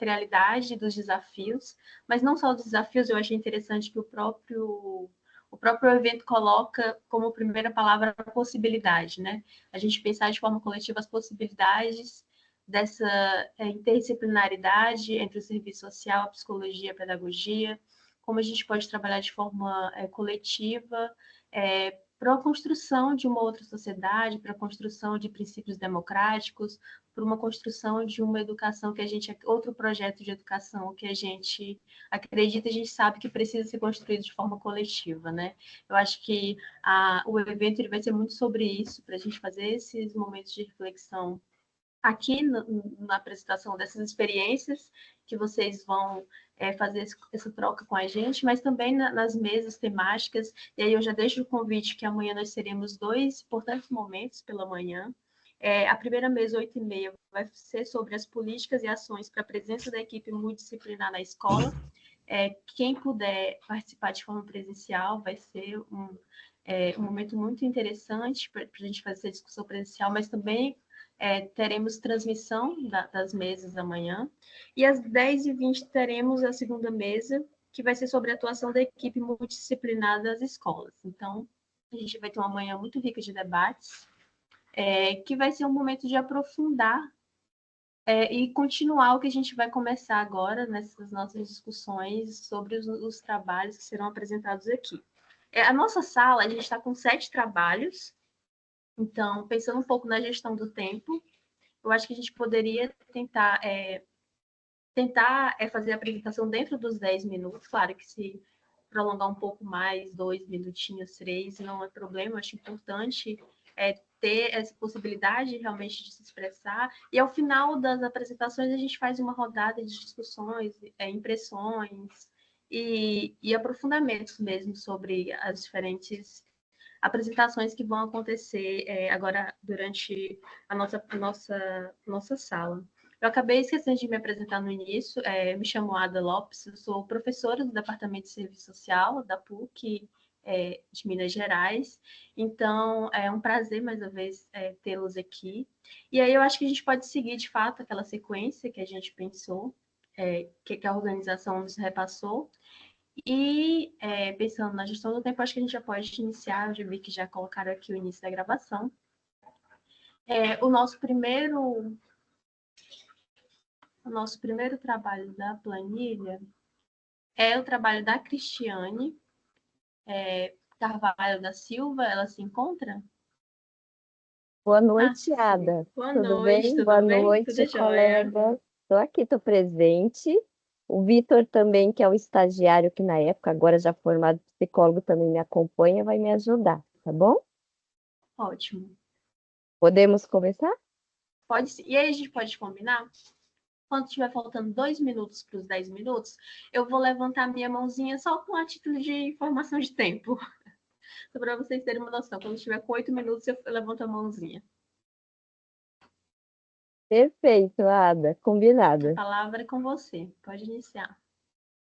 materialidade dos desafios, mas não só dos desafios, eu achei interessante que o próprio evento coloca como primeira palavra a possibilidade, né? A gente pensar de forma coletiva as possibilidades dessa interdisciplinaridade entre o serviço social, a psicologia, a pedagogia, como a gente pode trabalhar de forma coletiva para a construção de uma outra sociedade, para a construção de princípios democráticos, para uma construção de uma educação que a gente, outro projeto de educação que a gente acredita, a gente sabe que precisa ser construído de forma coletiva, né? Eu acho que o evento ele vai ser muito sobre isso, para a gente fazer esses momentos de reflexão aqui na apresentação dessas experiências que vocês vão fazer essa troca com a gente, mas também nas mesas temáticas. E aí eu já deixo o convite que amanhã nós teremos 2 importantes momentos pela manhã. A primeira mesa, 8h30, vai ser sobre as políticas e ações para a presença da equipe multidisciplinar na escola. Quem puder participar de forma presencial vai ser um momento muito interessante para a gente fazer essa discussão presencial, mas também teremos transmissão das mesas amanhã. E às 10h20 teremos a segunda mesa, que vai ser sobre a atuação da equipe multidisciplinar das escolas. Então, a gente vai ter uma manhã muito rica de debates, que vai ser um momento de aprofundar e continuar o que a gente vai começar agora nessas nossas discussões sobre os trabalhos que serão apresentados aqui. A nossa sala, a gente está com 7 trabalhos, então, pensando um pouco na gestão do tempo, eu acho que a gente poderia tentar fazer a apresentação dentro dos 10 minutos. Claro que se prolongar um pouco mais, 2 minutinhos, 3, não é problema. Eu acho importante ter essa possibilidade realmente de se expressar. E ao final das apresentações, a gente faz uma rodada de discussões, impressões e aprofundamentos mesmo sobre as diferentes apresentações que vão acontecer agora durante a nossa sala. Eu acabei esquecendo de me apresentar no início, me chamo Ada Lopes, eu sou professora do Departamento de Serviço Social da PUC de Minas Gerais, então é um prazer mais uma vez tê-los aqui. E aí eu acho que a gente pode seguir de fato aquela sequência que a gente pensou, que a organização nos repassou, e pensando na gestão do tempo, acho que a gente já pode iniciar. Eu já vi que já colocaram aqui o início da gravação. O nosso primeiro trabalho da planilha é o trabalho da Cristiane Carvalho da Silva. Ela se encontra? Boa noite, Ada. Boa Tudo noite, bem? tudo Boa bem? noite, Tudo jóia. colega. Estou aqui, estou presente. O Vitor também, que é o estagiário que na época, agora já formado psicólogo, também me acompanha, vai me ajudar, tá bom? Ótimo. Podemos começar? Pode sim. E aí a gente pode combinar? Quando estiver faltando 2 minutos para os 10 minutos, eu vou levantar minha mãozinha só com a título de informação de tempo. Só para vocês terem uma noção. Quando estiver com 8 minutos, eu levanto a mãozinha. Perfeito, Ada. A Combinado. palavra é com você. Pode iniciar.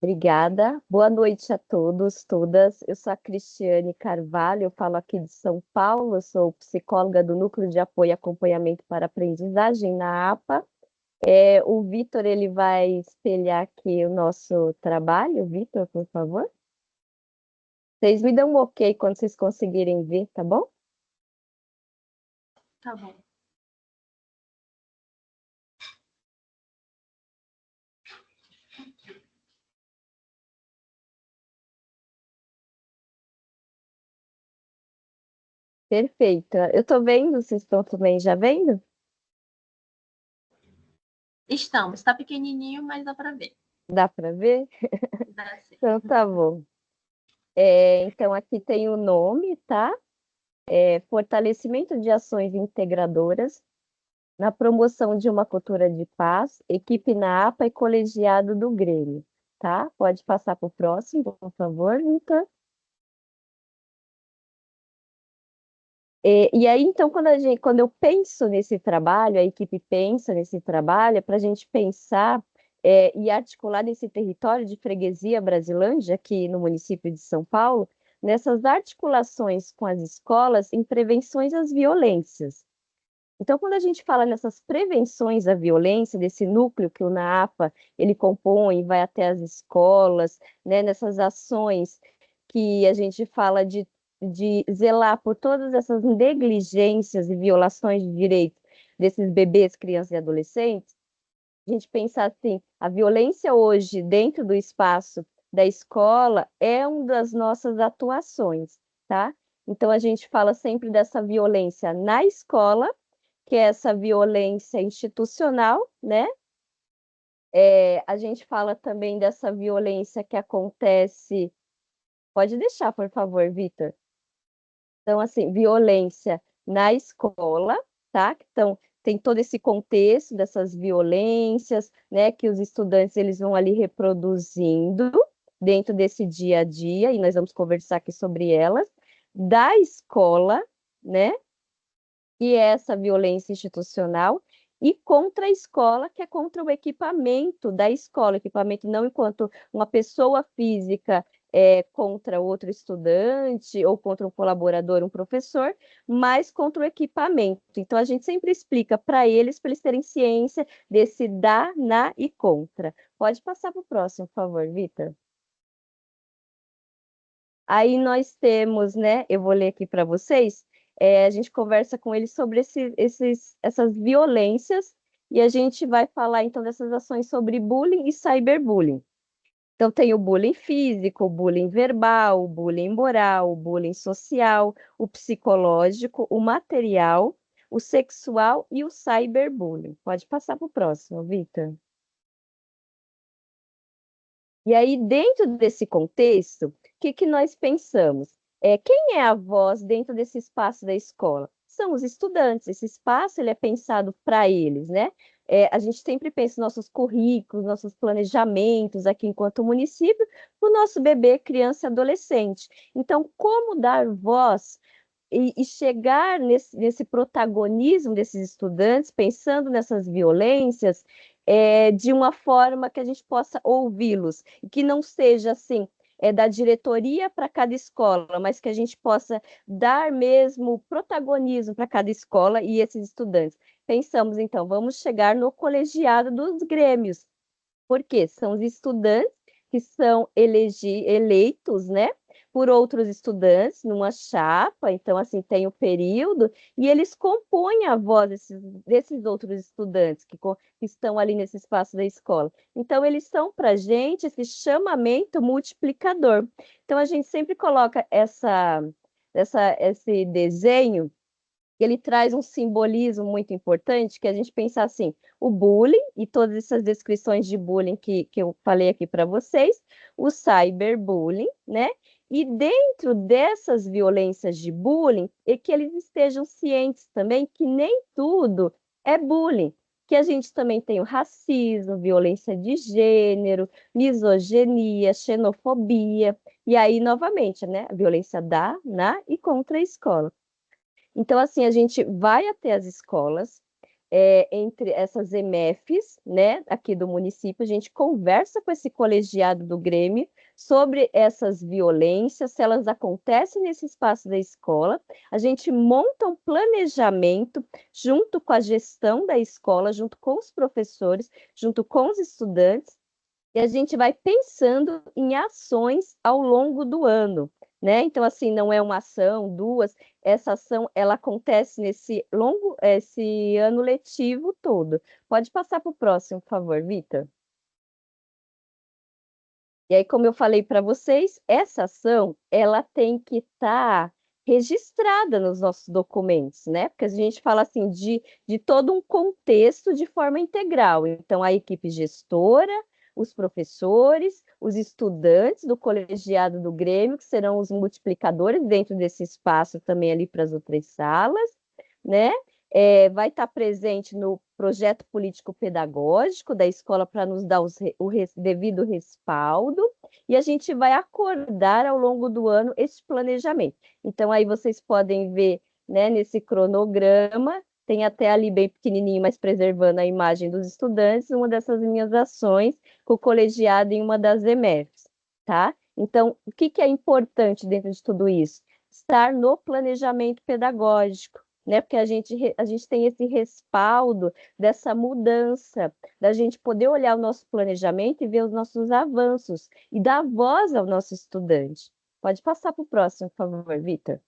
Obrigada. Boa noite a todos, todas. Eu sou a Cristiane Carvalho, eu falo aqui de São Paulo, eu sou psicóloga do Núcleo de Apoio e Acompanhamento para Aprendizagem na APA. O Vitor, ele vai espelhar aqui o nosso trabalho. Vitor, por favor. Vocês me dão um ok quando vocês conseguirem ver, tá bom? Tá bom. Perfeito. Eu estou vendo, vocês estão também já vendo? Estamos. Está pequenininho, mas dá para ver. Dá para ver? Dá sim. Então tá bom. Então aqui tem o nome, tá? Fortalecimento de ações integradoras na promoção de uma cultura de paz, equipe na APA e colegiado do Grêmio, tá? Pode passar para o próximo, por favor, Vitor. E aí, então, quando eu penso nesse trabalho, a equipe pensa nesse trabalho, é para a gente pensar e articular nesse território de freguesia Brasilândia, aqui no município de São Paulo, nessas articulações com as escolas em prevenções às violências. Então, quando a gente fala nessas prevenções à violência, desse núcleo que o NAAPA ele compõe, vai até as escolas, né, nessas ações que a gente fala de zelar por todas essas negligências e violações de direitos desses bebês, crianças e adolescentes, a gente pensar assim, a violência hoje dentro do espaço da escola é uma das nossas atuações, tá? Então a gente fala sempre dessa violência na escola, que é essa violência institucional, né? A gente fala também dessa violência que acontece. Pode deixar, por favor, Vitor. Então, assim, violência na escola, tá? Então, tem todo esse contexto dessas violências, né, que os estudantes eles vão ali reproduzindo dentro desse dia a dia, e nós vamos conversar aqui sobre elas, da escola, né, que é essa violência institucional, e contra a escola, que é contra o equipamento da escola, equipamento não enquanto uma pessoa física contra outro estudante ou contra um colaborador, um professor, mas contra o equipamento. Então, a gente sempre explica para eles terem ciência desse da, na e contra. Pode passar para o próximo, por favor, Vitor. Aí nós temos, né? Eu vou ler aqui para vocês. A gente conversa com eles sobre essas violências e a gente vai falar então dessas ações sobre bullying e cyberbullying. Então tem o bullying físico, o bullying verbal, o bullying moral, o bullying social, o psicológico, o material, o sexual e o cyberbullying. Pode passar para o próximo, Vitor. E aí, dentro desse contexto, o que que nós pensamos? Quem é a voz dentro desse espaço da escola? São os estudantes. Esse espaço ele é pensado para eles, né? A gente sempre pensa nos nossos currículos, nossos planejamentos aqui enquanto município, para o nosso bebê, criança e adolescente. Então, como dar voz e chegar nesse protagonismo desses estudantes, pensando nessas violências, de uma forma que a gente possa ouvi-los, e que não seja assim, da diretoria para cada escola, mas que a gente possa dar mesmo protagonismo para cada escola e esses estudantes. Pensamos, então, vamos chegar no colegiado dos grêmios, porque são os estudantes que são eleitos, né, por outros estudantes numa chapa, então, assim, tem o período, e eles compõem a voz desses outros estudantes que estão ali nesse espaço da escola. Então, eles são para a gente esse chamamento multiplicador. Então, a gente sempre coloca esse desenho, ele traz um simbolismo muito importante, que a gente pensa assim, o bullying e todas essas descrições de bullying que eu falei aqui para vocês, o cyberbullying, né? E dentro dessas violências de bullying, é que eles estejam cientes também que nem tudo é bullying, que a gente também tem o racismo, violência de gênero, misoginia, xenofobia, e aí, novamente, né, a violência da, na e contra a escola. Então, assim, a gente vai até as escolas, entre essas EMEFs, né, aqui do município, a gente conversa com esse colegiado do Grêmio sobre essas violências, se elas acontecem nesse espaço da escola, a gente monta um planejamento junto com a gestão da escola, junto com os professores, junto com os estudantes, e a gente vai pensando em ações ao longo do ano, né? Então, assim, não é uma ação, duas, essa ação, ela acontece esse ano letivo todo. Pode passar para o próximo, por favor, Vitor. E aí, como eu falei para vocês, essa ação, ela tem que estar registrada nos nossos documentos, né? Porque a gente fala assim de todo um contexto de forma integral. Então, a equipe gestora, os professores, os estudantes do colegiado do Grêmio, que serão os multiplicadores dentro desse espaço também ali para as outras salas, né? Vai estar presente no projeto político-pedagógico da escola para nos dar o devido respaldo, e a gente vai acordar ao longo do ano esse planejamento. Então, aí vocês podem ver, né, nesse cronograma, tem até ali bem pequenininho, mas preservando a imagem dos estudantes, uma dessas minhas ações com o colegiado em uma das EMEFs, tá? Então, o que é importante dentro de tudo isso? Estar no planejamento pedagógico, né? Porque a gente tem esse respaldo dessa mudança, da gente poder olhar o nosso planejamento e ver os nossos avanços e dar voz ao nosso estudante. Pode passar para o próximo, por favor, Vitor.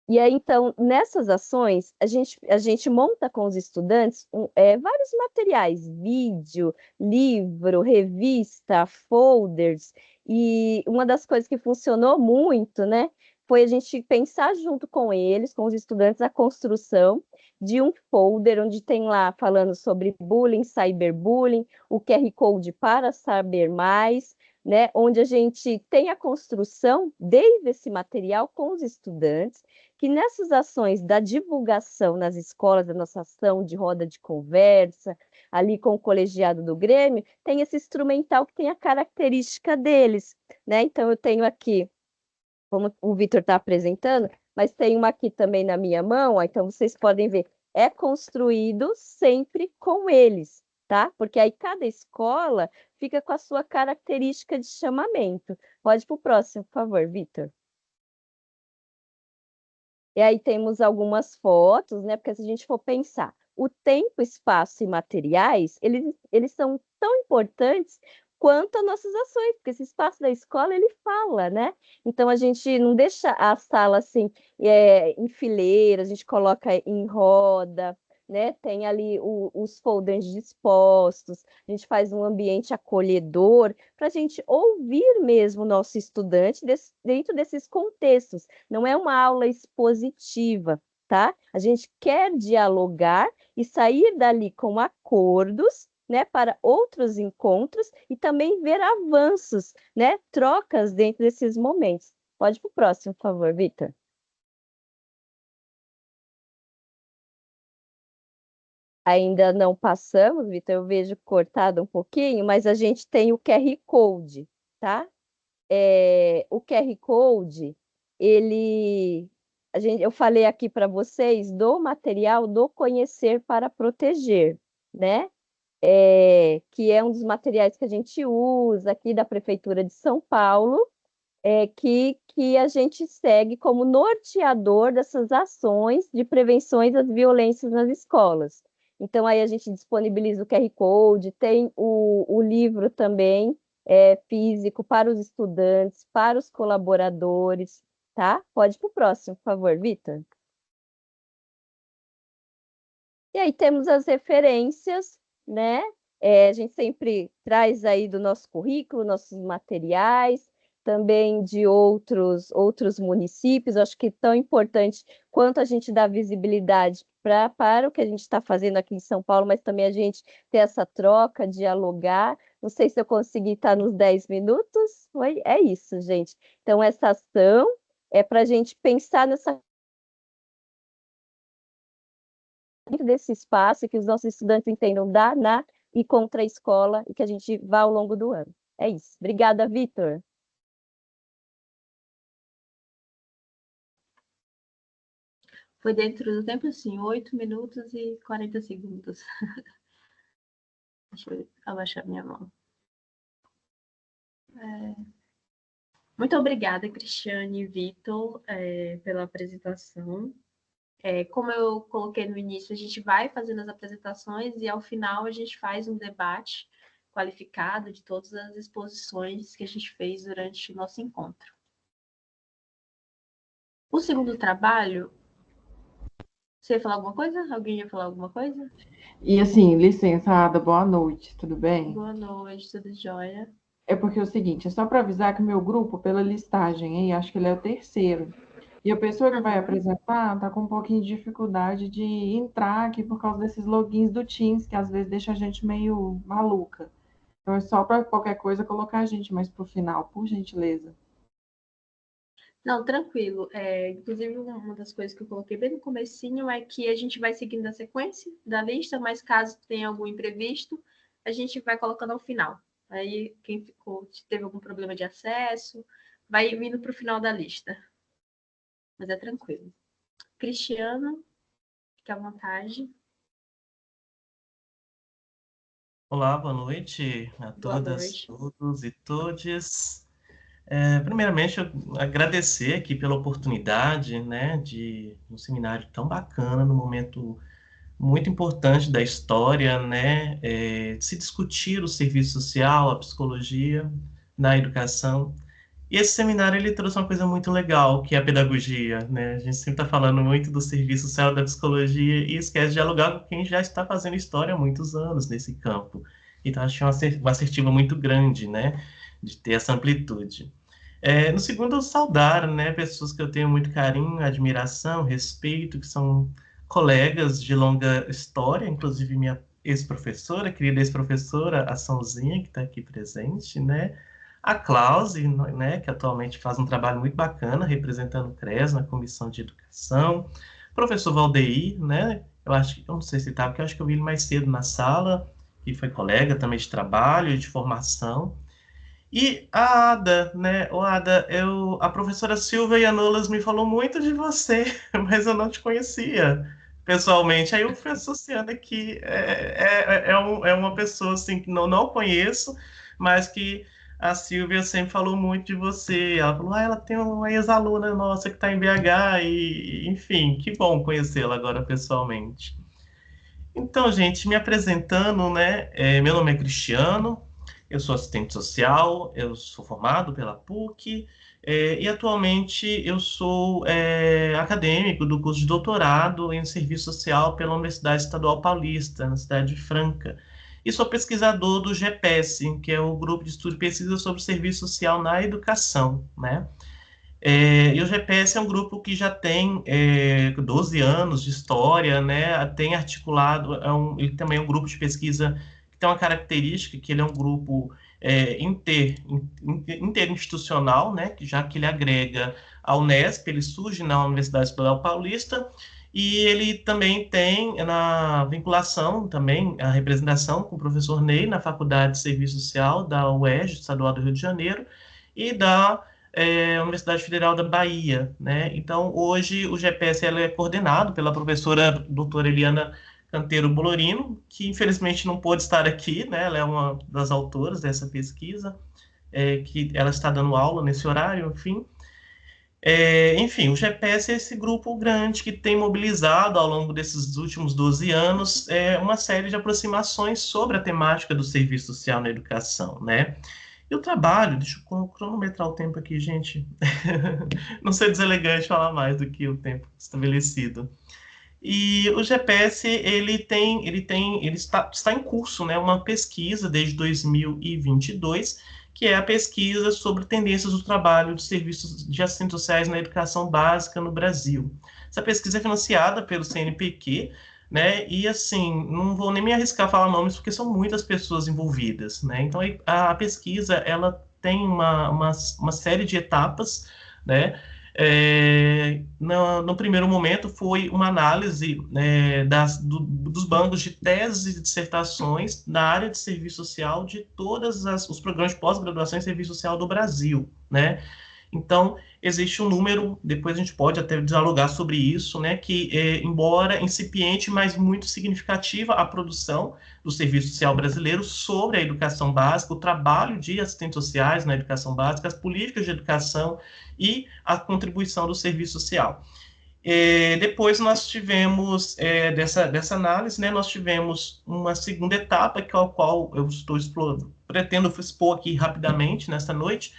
E aí, então, nessas ações, a gente monta com os estudantes vários materiais, vídeo, livro, revista, folders, e uma das coisas que funcionou muito, né, foi a gente pensar junto com eles, com os estudantes, a construção de um folder onde tem lá falando sobre bullying, cyberbullying, o QR Code para saber mais, né, onde a gente tem a construção desde esse material com os estudantes, que nessas ações da divulgação nas escolas, da nossa ação de roda de conversa, ali com o colegiado do Grêmio, tem esse instrumental que tem a característica deles, né? Então, eu tenho aqui, como o Vitor está apresentando, mas tem uma aqui também na minha mão, ó, então vocês podem ver, é construído sempre com eles, tá? Porque aí cada escola fica com a sua característica de chamamento. Pode ir para o próximo, por favor, Vitor. E aí temos algumas fotos, né? Porque se a gente for pensar, o tempo, espaço e materiais, eles são tão importantes quanto as nossas ações, porque esse espaço da escola, ele fala, né? Então, a gente não deixa a sala, assim, em fileira, a gente coloca em roda, né? Tem ali os folders dispostos, a gente faz um ambiente acolhedor para a gente ouvir mesmo o nosso estudante dentro desses contextos. Não é uma aula expositiva, tá? A gente quer dialogar e sair dali com acordos, né, para outros encontros e também ver avanços, né, trocas dentro desses momentos. Pode ir para o próximo, por favor, Vitor. Ainda não passamos, Vitor, eu vejo cortado um pouquinho, mas a gente tem o QR Code, tá? O QR Code, eu falei aqui para vocês do material do Conhecer para Proteger, né? Que é um dos materiais que a gente usa aqui da Prefeitura de São Paulo, que a gente segue como norteador dessas ações de prevenções das violências nas escolas. Então, aí a gente disponibiliza o QR Code, tem o livro também, físico para os estudantes, para os colaboradores, tá? Pode ir para o próximo, por favor, Vitor. E aí temos as referências, né? A gente sempre traz aí do nosso currículo, nossos materiais, também de outros municípios. Acho que tão importante quanto a gente dá visibilidade para o que a gente está fazendo aqui em São Paulo, mas também a gente ter essa troca, dialogar. Não sei se eu consegui estar nos 10 minutos. É isso, gente. Então, essa ação é para a gente pensar nessa dentro desse espaço, que os nossos estudantes entendam da, na e contra a escola e que a gente vá ao longo do ano. É isso. Obrigada, Vitor. Foi dentro do tempo, assim, 8 minutos e 40 segundos. Deixa eu abaixar minha mão. Muito obrigada, Cristiane e Vitor, pela apresentação. Como eu coloquei no início, a gente vai fazendo as apresentações e, ao final, a gente faz um debate qualificado de todas as exposições que a gente fez durante o nosso encontro. O segundo trabalho... Você ia falar alguma coisa? Alguém ia falar alguma coisa? E assim, licença, Ada, boa noite, tudo bem? Boa noite, tudo jóia? É porque é o seguinte, é só para avisar que o meu grupo, pela listagem aí, acho que ele é o terceiro. E a pessoa que vai apresentar tá com um pouquinho de dificuldade de entrar aqui por causa desses logins do Teams, que às vezes deixa a gente meio maluca. Então é só para qualquer coisa colocar a gente mais pro final, por gentileza. Não, tranquilo. Inclusive, uma das coisas que eu coloquei bem no comecinho é que a gente vai seguindo a sequência da lista, mas caso tenha algum imprevisto, a gente vai colocando ao final. Aí, quem teve algum problema de acesso, vai vindo para o final da lista. Mas é tranquilo. Cristiano, fique à vontade. Olá, boa noite a Boa todas, noite. todos e todes. Primeiramente, eu agradecer aqui pela oportunidade, né, de um seminário tão bacana, no momento muito importante da história, né, de se discutir o serviço social, a psicologia na educação. E esse seminário ele trouxe uma coisa muito legal, que é a pedagogia, né? A gente sempre está falando muito do serviço social da psicologia e esquece de dialogar com quem já está fazendo história há muitos anos nesse campo. Então, acho que é uma assertiva muito grande, né, de ter essa amplitude. No segundo, saudar, né, pessoas que eu tenho muito carinho, admiração, respeito, que são colegas de longa história, inclusive minha ex-professora, querida ex-professora, a Sonzinha, que está aqui presente, né, a Klause, né, que atualmente faz um trabalho muito bacana, representando o CRES na Comissão de Educação, professor Valdeir, né, eu não sei se ele estava, porque eu acho que eu vi ele mais cedo na sala, que foi colega também de trabalho, de formação, e a Ada, né? O Ada, a professora Silvia Yanolas me falou muito de você, mas eu não te conhecia pessoalmente. Aí eu fui associando aqui. É uma pessoa assim que não conheço, mas que a Silvia sempre falou muito de você. Ela falou, ela tem uma ex-aluna nossa que está em BH, e enfim, que bom conhecê-la agora pessoalmente. Então, gente, me apresentando, né? Meu nome é Cristiano, eu sou assistente social, eu sou formado pela PUC, e atualmente eu sou acadêmico do curso de doutorado em serviço social pela Universidade Estadual Paulista, na cidade de Franca. E sou pesquisador do GEPES, que é o Grupo de Estudo e Pesquisa sobre Serviço Social na Educação, né? E o GPS é um grupo que já tem 12 anos de história, né? Tem articulado, ele também é um grupo de pesquisa que tem uma característica, que ele é um grupo interinstitucional, né? Já que ele agrega a Unesp, ele surge na Universidade Estadual Paulista, e ele também tem na vinculação, também a representação com o professor Ney na Faculdade de Serviço Social da UERJ, Estadual do Rio de Janeiro, e da Universidade Federal da Bahia, né? Então, hoje o GPS ela é coordenado pela professora doutora Eliana Canteiro Bolorino, que infelizmente não pôde estar aqui, né? Ela é uma das autoras dessa pesquisa, que ela está dando aula nesse horário, enfim. Enfim, o GPS é esse grupo grande que tem mobilizado ao longo desses últimos 12 anos uma série de aproximações sobre a temática do serviço social na educação, né? E o trabalho, deixa eu cronometrar o tempo aqui, gente. Não ser deselegante falar mais do que o tempo estabelecido. E o GPS, ele está em curso, né, uma pesquisa desde 2022, que é a pesquisa sobre tendências do trabalho de serviços de assistentes sociais na educação básica no Brasil. Essa pesquisa é financiada pelo CNPq, né? E assim, não vou nem me arriscar a falar nomes, porque são muitas pessoas envolvidas, né? Então, a pesquisa, ela tem uma série de etapas, né? No primeiro momento foi uma análise dos bancos de teses e dissertações na área de serviço social de todos os programas de pós-graduação em serviço social do Brasil, né? Então, existe um número, depois a gente pode até dialogar sobre isso, né, que, embora incipiente, mas muito significativa a produção do serviço social brasileiro sobre a educação básica, o trabalho de assistentes sociais na educação básica, as políticas de educação e a contribuição do serviço social. Depois nós tivemos, dessa análise, né, nós tivemos uma segunda etapa, que é a qual eu pretendo expor aqui rapidamente nesta noite,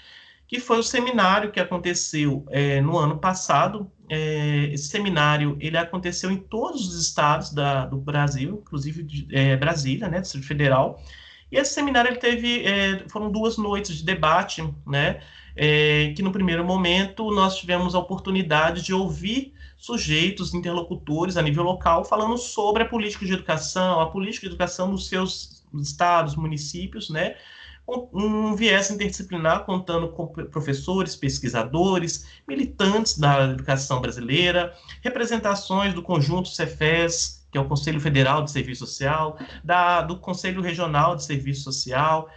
que foi o seminário que aconteceu no ano passado. Esse seminário ele aconteceu em todos os estados do Brasil, inclusive Brasília, né, Distrito Federal. E esse seminário ele teve, foram 2 noites de debate, né, que no primeiro momento nós tivemos a oportunidade de ouvir sujeitos, interlocutores a nível local, falando sobre a política de educação nos seus estados, municípios, né, um viés interdisciplinar, contando com professores, pesquisadores, militantes da educação brasileira, representações do conjunto Cefes, que é o Conselho Federal de Serviço Social, do Conselho Regional de Serviço Social,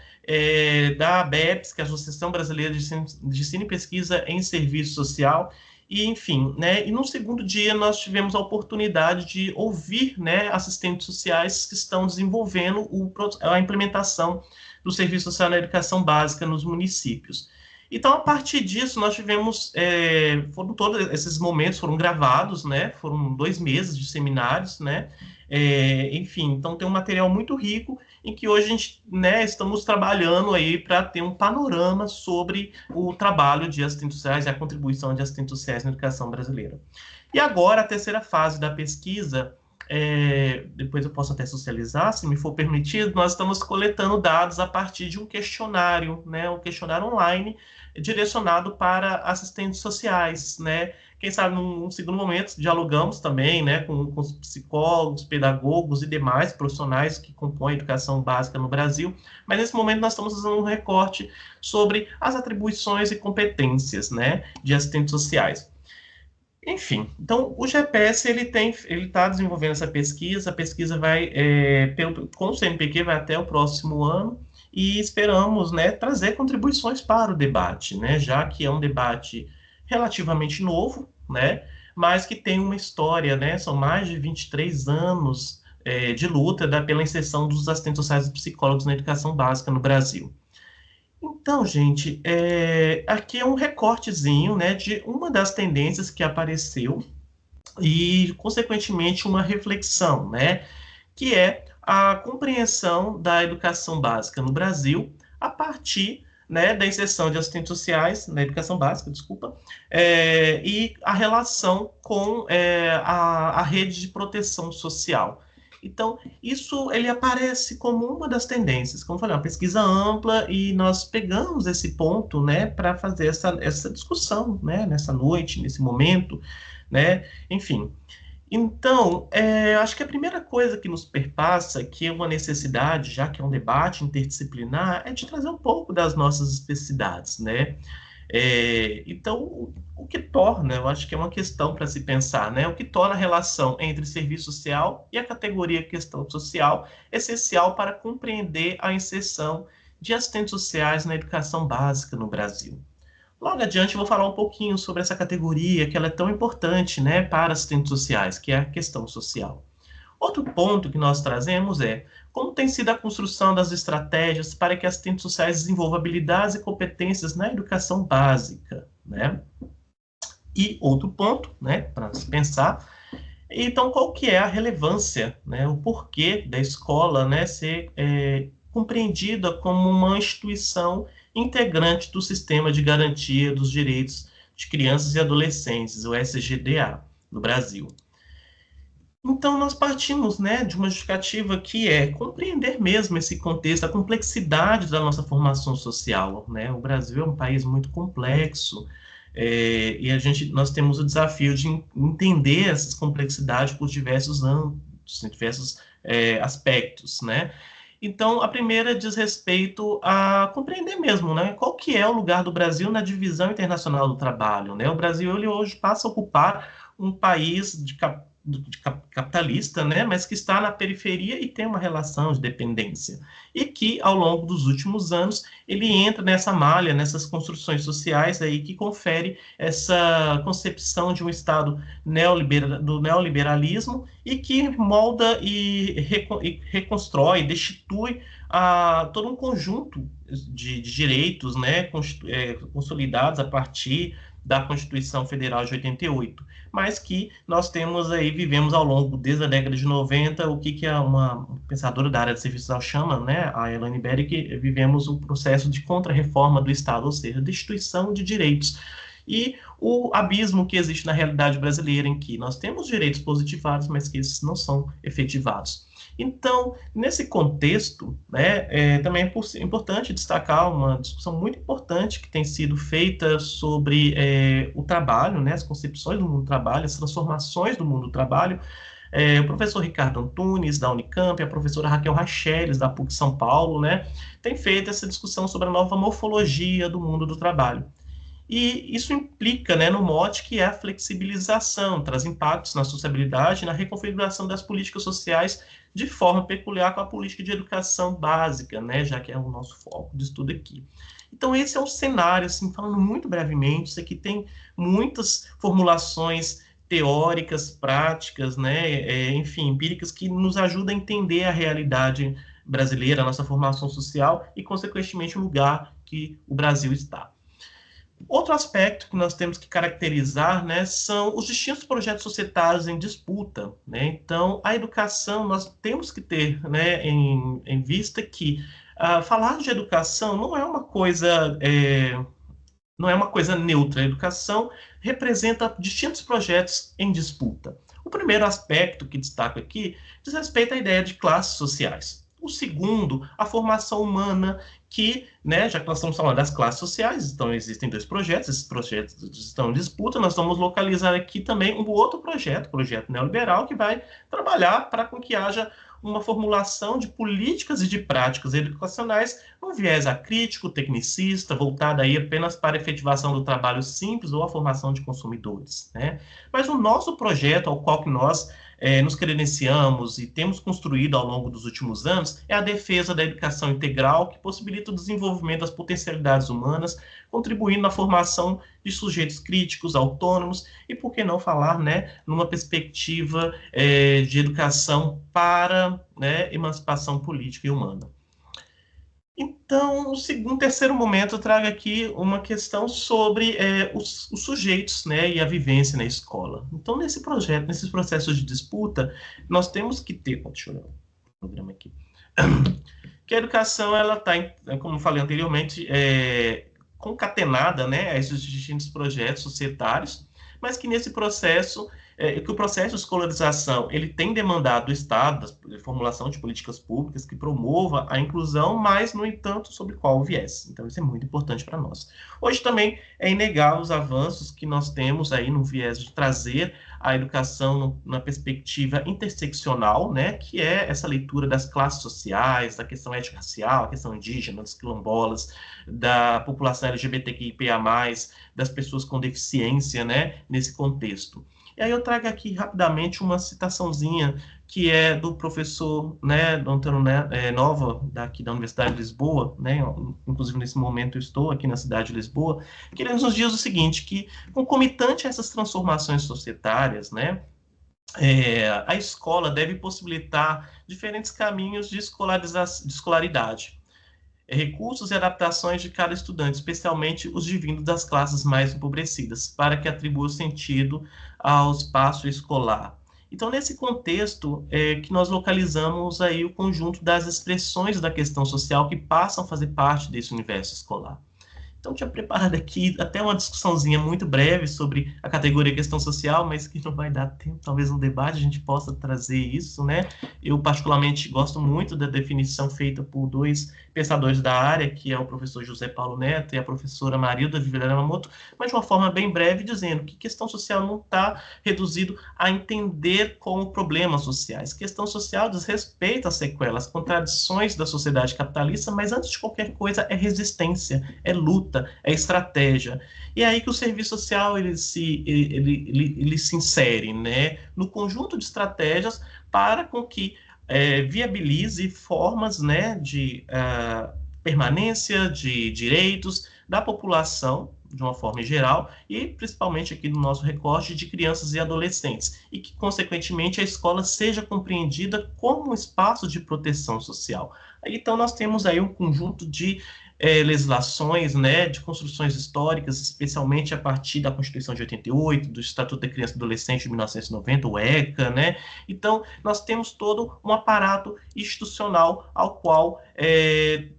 da ABEPS, que é a Associação Brasileira de Ensino e Pesquisa em Serviço Social, e enfim, né, e no segundo dia nós tivemos a oportunidade de ouvir, né, assistentes sociais que estão desenvolvendo a implementação do serviço social na educação básica nos municípios. Então, a partir disso, nós tivemos, foram todos esses momentos foram gravados, né? Foram 2 meses de seminários, né? Enfim, então tem um material muito rico em que hoje a gente, né, estamos trabalhando aí para ter um panorama sobre o trabalho de assistentes sociais e a contribuição de assistentes sociais na educação brasileira. E agora, a terceira fase da pesquisa, depois eu posso até socializar, se me for permitido, nós estamos coletando dados a partir de um questionário, né, um questionário online direcionado para assistentes sociais, né? Quem sabe, num segundo momento, dialogamos também, né, com os psicólogos, pedagogos e demais profissionais que compõem a educação básica no Brasil, mas nesse momento nós estamos fazendo um recorte sobre as atribuições e competências, né, de assistentes sociais. Enfim, então o GPS ele está desenvolvendo essa pesquisa, a pesquisa vai, com o CNPq, vai até o próximo ano, e esperamos, né, trazer contribuições para o debate, né, já que é um debate relativamente novo, né, mas que tem uma história, né, são mais de 23 anos de luta pela inserção dos assistentes sociais e psicólogos na educação básica no Brasil. Então, gente, aqui é um recortezinho, né, de uma das tendências que apareceu e, consequentemente, uma reflexão, né, que é a compreensão da educação básica no Brasil a partir, né, da inserção de assistentes sociais na educação básica, desculpa, e a relação com a rede de proteção social. Então, isso ele aparece como uma das tendências, como eu falei, uma pesquisa ampla, e nós pegamos esse ponto, né, para fazer essa discussão, né, nessa noite, nesse momento, né, enfim. Então, acho que a primeira coisa que nos perpassa, que é uma necessidade, já que é um debate interdisciplinar, é de trazer um pouco das nossas especificidades, né? Então, o que torna, eu acho que é uma questão para se pensar, né? O que torna a relação entre serviço social e a categoria questão social essencial para compreender a inserção de assistentes sociais na educação básica no Brasil. Logo adiante, eu vou falar um pouquinho sobre essa categoria, que ela é tão importante, né, para assistentes sociais, que é a questão social. Outro ponto que nós trazemos é como tem sido a construção das estratégias para que assistentes sociais desenvolvam habilidades e competências na educação básica, né? E outro ponto, né, para se pensar, então qual que é a relevância, né, o porquê da escola, né, ser compreendida como uma instituição integrante do Sistema de Garantia dos Direitos de Crianças e Adolescentes, o SGDA, no Brasil. Então, nós partimos, né, de uma justificativa que é compreender mesmo esse contexto, a complexidade da nossa formação social, né? O Brasil é um país muito complexo, e nós temos o desafio de entender essas complexidades por diversos âmbitos, diversos aspectos, né? Então, a primeira diz respeito a compreender mesmo, né, qual que é o lugar do Brasil na divisão internacional do trabalho, né? O Brasil, ele hoje passa a ocupar um país capitalista, né, mas que está na periferia e tem uma relação de dependência. E que, ao longo dos últimos anos, ele entra nessa malha, nessas construções sociais aí que confere essa concepção de um Estado do neoliberalismo e que molda e reconstrói, destitui todo um conjunto de direitos, né, consolidados a partir da Constituição Federal de 88, mas que nós vivemos ao longo, desde a década de 90, o que uma pensadora da área de serviço social chama, né, a Elaine Berry, que vivemos um processo de contra-reforma do Estado, ou seja, destituição de direitos. E o abismo que existe na realidade brasileira, em que nós temos direitos positivados, mas que esses não são efetivados. Então, nesse contexto, né, também é importante destacar uma discussão muito importante que tem sido feita sobre o trabalho, né, as concepções do mundo do trabalho, as transformações do mundo do trabalho. O professor Ricardo Antunes, da Unicamp, a professora Raquel Racheles, da PUC São Paulo, né, tem feito essa discussão sobre a nova morfologia do mundo do trabalho. E isso implica, né, no mote que é a flexibilização, traz impactos na sociabilidade e na reconfiguração das políticas sociais de forma peculiar com a política de educação básica, né, já que é o nosso foco de estudo aqui. Então, esse é o cenário, assim, falando muito brevemente, isso aqui tem muitas formulações teóricas, práticas, né, enfim, empíricas, que nos ajudam a entender a realidade brasileira, a nossa formação social e, consequentemente, o lugar que o Brasil está. Outro aspecto que nós temos que caracterizar, né, são os distintos projetos societários em disputa, né? Então, a educação, nós temos que ter, né, em vista que falar de educação não é uma coisa não é uma coisa neutra. A educação representa distintos projetos em disputa. O primeiro aspecto que destaco aqui diz respeito à ideia de classes sociais. O segundo, a formação humana, que, né, já que nós estamos falando das classes sociais, então existem dois projetos, esses projetos estão em disputa, nós vamos localizar aqui também um outro projeto, o projeto neoliberal, que vai trabalhar para com que haja uma formulação de políticas e de práticas educacionais um viés acrítico, tecnicista, voltada aí apenas para a efetivação do trabalho simples ou a formação de consumidores, né? Mas o nosso projeto, ao qual que nós nos credenciamos e temos construído ao longo dos últimos anos, é a defesa da educação integral, que possibilita o desenvolvimento das potencialidades humanas, contribuindo na formação de sujeitos críticos, autônomos, e por que não falar, né, numa perspectiva de educação para, né, emancipação política e humana. Então, um terceiro momento, eu trago aqui uma questão sobre os sujeitos, né, e a vivência na escola. Então, nesse projeto, nesses processos de disputa, nós temos que ter... Deixa eu olhar o programa aqui. Que a educação, ela está, como eu falei anteriormente, concatenada, né, a esses distintos projetos societários, mas que nesse processo... que o processo de escolarização ele tem demandado do Estado, da formulação de políticas públicas que promova a inclusão, mas, no entanto, sobre qual viés. Então, isso é muito importante para nós. Hoje também é inegável os avanços que nós temos aí no viés de trazer a educação na perspectiva interseccional, né, que é essa leitura das classes sociais, da questão étnico-racial, a questão indígena, dos quilombolas, da população LGBTQIA+, das pessoas com deficiência, né, nesse contexto. E aí eu trago aqui rapidamente uma citaçãozinha que é do professor, né, do Antônio Nova, daqui da Universidade de Lisboa, né, inclusive nesse momento eu estou aqui na cidade de Lisboa, que ele nos diz o seguinte, que concomitante a essas transformações societárias, né, a escola deve possibilitar diferentes caminhos de escolaridade, recursos e adaptações de cada estudante, especialmente os divindos das classes mais empobrecidas, para que atribua sentido ao espaço escolar. Então, nesse contexto, que nós localizamos aí o conjunto das expressões da questão social que passam a fazer parte desse universo escolar. Então, tinha preparado aqui até uma discussãozinha muito breve sobre a categoria questão social, mas que não vai dar tempo, talvez no debate a gente possa trazer isso, né? Eu, particularmente, gosto muito da definição feita por dois pensadores da área, que é o professor José Paulo Neto e a professora Marilda Vieira Yamamoto, mas de uma forma bem breve, dizendo que questão social não está reduzido a entender como problemas sociais. Questão social diz respeito às sequelas, contradições da sociedade capitalista, mas antes de qualquer coisa é resistência, é luta, é estratégia. E é aí que o serviço social ele se insere, né, no conjunto de estratégias para com que viabilize formas, né, de permanência de direitos da população, de uma forma geral, e principalmente aqui no nosso recorte de crianças e adolescentes, e que, consequentemente, a escola seja compreendida como um espaço de proteção social. Então, nós temos aí um conjunto de legislações, né, de construções históricas, especialmente a partir da Constituição de 88, do Estatuto da Criança e Adolescente de 1990, o ECA, né? Então, nós temos todo um aparato institucional ao qual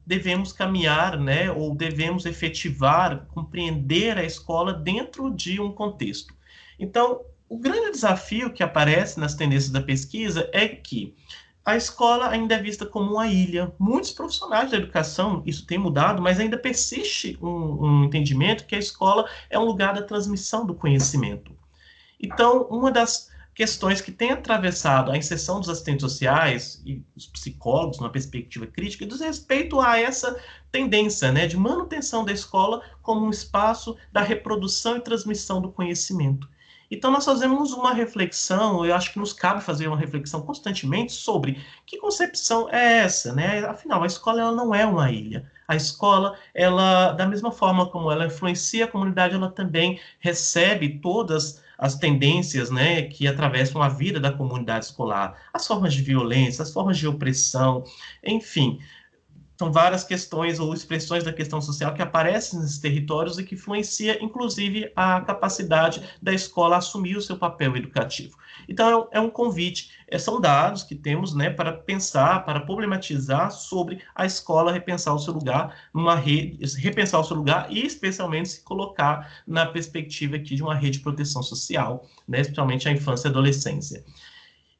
devemos caminhar, né, ou devemos efetivar, compreender a escola dentro de um contexto. Então, o grande desafio que aparece nas tendências da pesquisa é que a escola ainda é vista como uma ilha. Muitos profissionais da educação, isso tem mudado, mas ainda persiste um entendimento que a escola é um lugar da transmissão do conhecimento. Então, uma das questões que tem atravessado a inserção dos assistentes sociais e os psicólogos, numa perspectiva crítica, diz respeito a essa tendência, né, de manutenção da escola como um espaço da reprodução e transmissão do conhecimento. Então, nós fazemos uma reflexão, eu acho que nos cabe fazer uma reflexão constantemente sobre que concepção é essa, né? Afinal, a escola ela não é uma ilha. A escola, ela, da mesma forma como ela influencia a comunidade, ela também recebe todas as tendências, né, que atravessam a vida da comunidade escolar, as formas de violência, as formas de opressão, enfim. são várias questões ou expressões da questão social que aparecem nesses territórios e que influencia, inclusive, a capacidade da escola assumir o seu papel educativo. Então, é um convite, são dados que temos, né, para pensar, para problematizar sobre a escola repensar o seu lugar numa rede, repensar o seu lugar e, especialmente, se colocar na perspectiva aqui de uma rede de proteção social, né, especialmente a infância e a adolescência.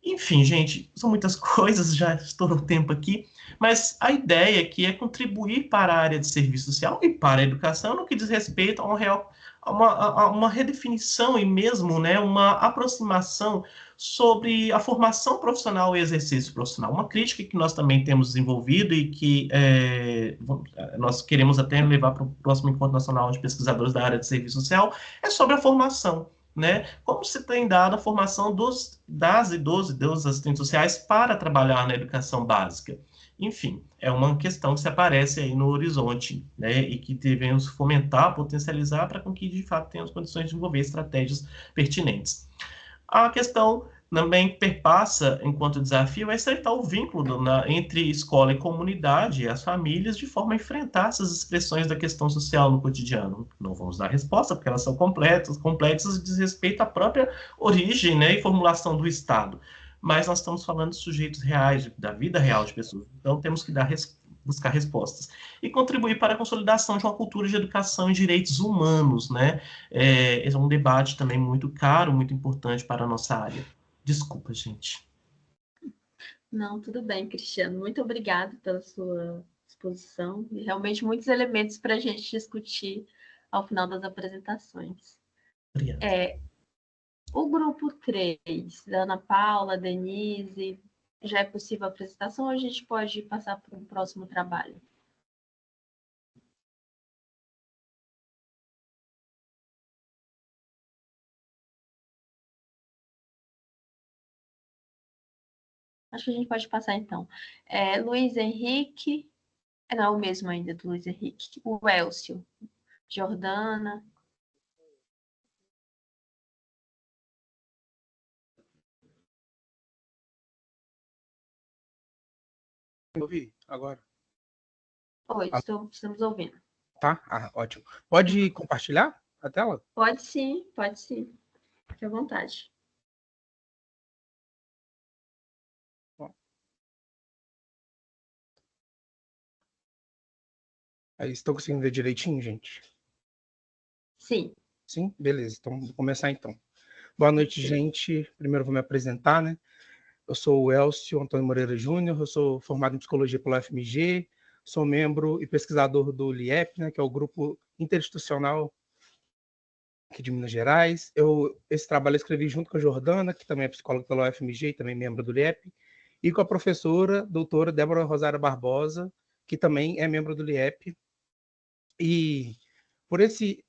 Enfim, gente, são muitas coisas, já estourou o tempo aqui, mas a ideia aqui é contribuir para a área de serviço social e para a educação no que diz respeito a uma redefinição e mesmo, né, uma aproximação sobre a formação profissional e exercício profissional. Uma crítica que nós também temos desenvolvido e que nós queremos até levar para o próximo Encontro Nacional de Pesquisadores da área de serviço social é sobre a formação. Né? Como se tem dado a formação das e dos assistentes sociais para trabalhar na educação básica. Enfim, é uma questão que se aparece aí no horizonte, né? E que devemos fomentar, potencializar para que, de fato, tenhamos condições de desenvolver estratégias pertinentes. A questão também perpassa, enquanto desafio, é estreitar o vínculo entre escola e comunidade e as famílias de forma a enfrentar essas expressões da questão social no cotidiano. Não vamos dar resposta, porque elas são complexas e diz respeito à própria origem, né, e formulação do Estado. Mas nós estamos falando de sujeitos reais, da vida real de pessoas. Então, temos que buscar respostas. E contribuir para a consolidação de uma cultura de educação e direitos humanos, né? Esse é um debate também muito caro, muito importante para a nossa área. Desculpa, gente. Não, tudo bem, Cristiano. Muito obrigada pela sua exposição. E realmente muitos elementos para a gente discutir ao final das apresentações. Obrigado. O grupo 3, da Ana Paula, Denise, já é possível a apresentação ou a gente pode passar para um próximo trabalho? Acho que a gente pode passar, então. Luiz Henrique, não é o mesmo ainda do Luiz Henrique. O Elcio, Jordana. Ouvi agora. Oi, estamos ouvindo. Tá? Ótimo. Pode compartilhar a tela? Pode sim, pode sim. Fique à vontade. Bom. Aí, estou conseguindo ver direitinho, gente? Sim. Sim? Beleza. Então, vou começar então. Boa noite, gente. Primeiro vou me apresentar, né? Eu sou o Elcio Antônio Moreira Júnior, eu sou formado em Psicologia pela UFMG, sou membro e pesquisador do LIEP, né, que é o Grupo Interinstitucional aqui de Minas Gerais. Esse trabalho eu escrevi junto com a Jordana, que também é psicóloga pela UFMG e também membro do LIEP, e com a professora, doutora Débora Rosário Barbosa, que também é membro do LIEP. E por esse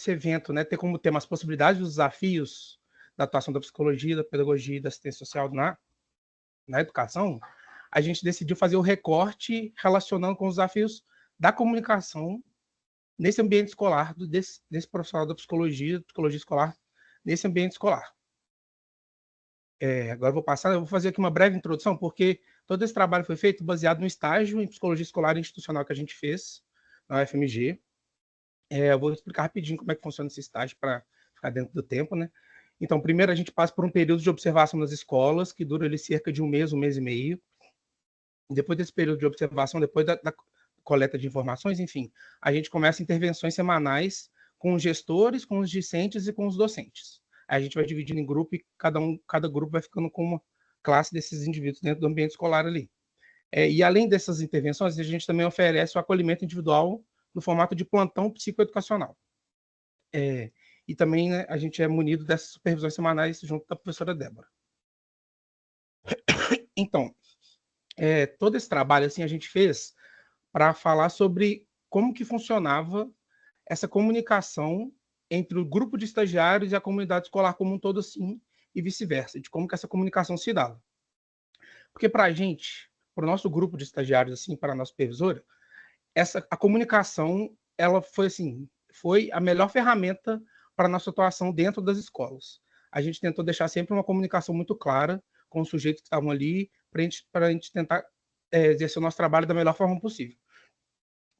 evento, né, ter como tema as possibilidades e os desafios da atuação da psicologia, da pedagogia e da assistência social na educação, a gente decidiu fazer o recorte relacionando com os desafios da comunicação nesse ambiente escolar, desse profissional da psicologia escolar, nesse ambiente escolar. Agora eu vou fazer aqui uma breve introdução, porque todo esse trabalho foi feito baseado no estágio em psicologia escolar e institucional que a gente fez na UFMG. Eu vou explicar rapidinho como é que funciona esse estágio para ficar dentro do tempo, né? Então, primeiro a gente passa por um período de observação nas escolas, que dura ali cerca de um mês e meio. Depois desse período de observação, depois da coleta de informações, enfim, a gente começa intervenções semanais com os gestores, com os discentes e com os docentes. Aí a gente vai dividindo em grupo e cada grupo vai ficando com uma classe desses indivíduos dentro do ambiente escolar ali. E além dessas intervenções, a gente também oferece o acolhimento individual no formato de plantão psicoeducacional. E também, né, a gente é munido dessas supervisões semanais junto da professora Débora. Então, todo esse trabalho assim, a gente fez para falar sobre como que funcionava essa comunicação entre o grupo de estagiários e a comunidade escolar como um todo, assim, e vice-versa, de como que essa comunicação se dava. Porque para a gente, para o nosso grupo de estagiários, assim, para a nossa supervisora, a comunicação, ela foi a melhor ferramenta para a nossa atuação dentro das escolas. A gente tentou deixar sempre uma comunicação muito clara com os sujeitos que estavam ali, para a gente tentar exercer o nosso trabalho da melhor forma possível.